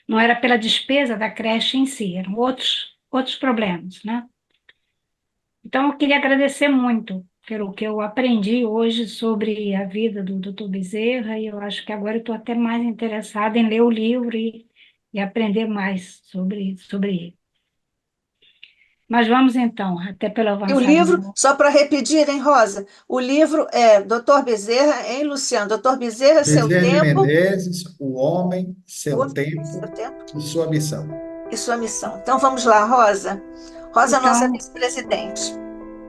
não era pela despesa da creche em si, eram outros problemas, né? Então, eu queria agradecer muito pelo que eu aprendi hoje sobre a vida do Dr. Bezerra, e eu acho que agora eu estou até mais interessada em ler o livro e aprender mais sobre ele. Mas vamos então, até pelo E o avançar livro, do... só para repetir, hein, Rosa? O livro é Dr. Bezerra, hein, Luciano? Dr. Bezerra, Seu Bezerra de Tempo, Menezes, o homem, o seu Seu tempo Tempo e sua missão. e Sua Missão. Então vamos lá, Rosa. Rosa, nossa Então, vice-presidente.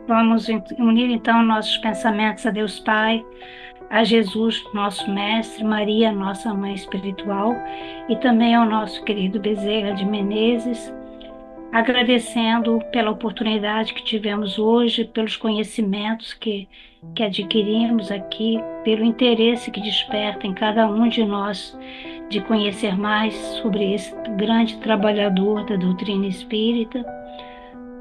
vamos unir então nossos pensamentos a Deus Pai, a Jesus, nosso Mestre, Maria, nossa Mãe Espiritual, e também ao nosso querido Bezerra de Menezes, agradecendo pela oportunidade que tivemos hoje, pelos conhecimentos que adquirimos aqui, pelo interesse que desperta em cada um de nós de conhecer mais sobre esse grande trabalhador da doutrina espírita,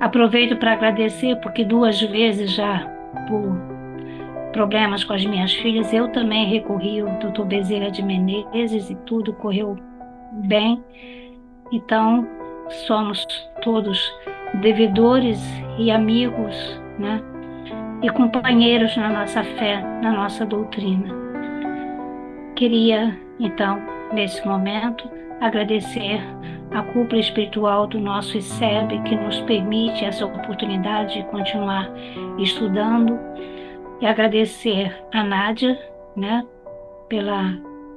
Aproveito para agradecer, porque 2 vezes já, por problemas com as minhas filhas, eu também recorri ao Dr. Bezerra de Menezes e tudo correu bem. Então, somos todos devedores e amigos, né? E companheiros na nossa fé, na nossa doutrina. Queria, então, nesse momento, agradecer a cúpula espiritual do nosso ICEB, que nos permite essa oportunidade de continuar estudando, e agradecer a Nádia, né, pela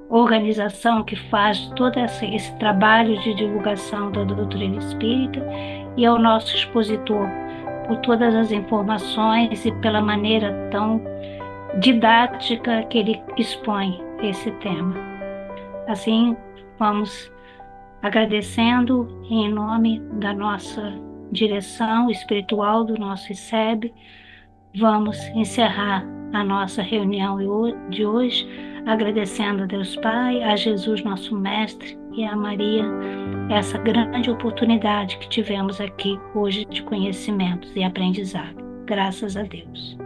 organização que faz todo esse trabalho de divulgação da doutrina espírita, e ao nosso expositor por todas as informações e pela maneira tão didática que ele expõe esse tema. Assim, vamos agradecendo em nome da nossa direção espiritual do nosso ICEB, vamos encerrar a nossa reunião de hoje, agradecendo a Deus Pai, a Jesus nosso Mestre e a Maria, essa grande oportunidade que tivemos aqui hoje de conhecimentos e aprendizado. Graças a Deus.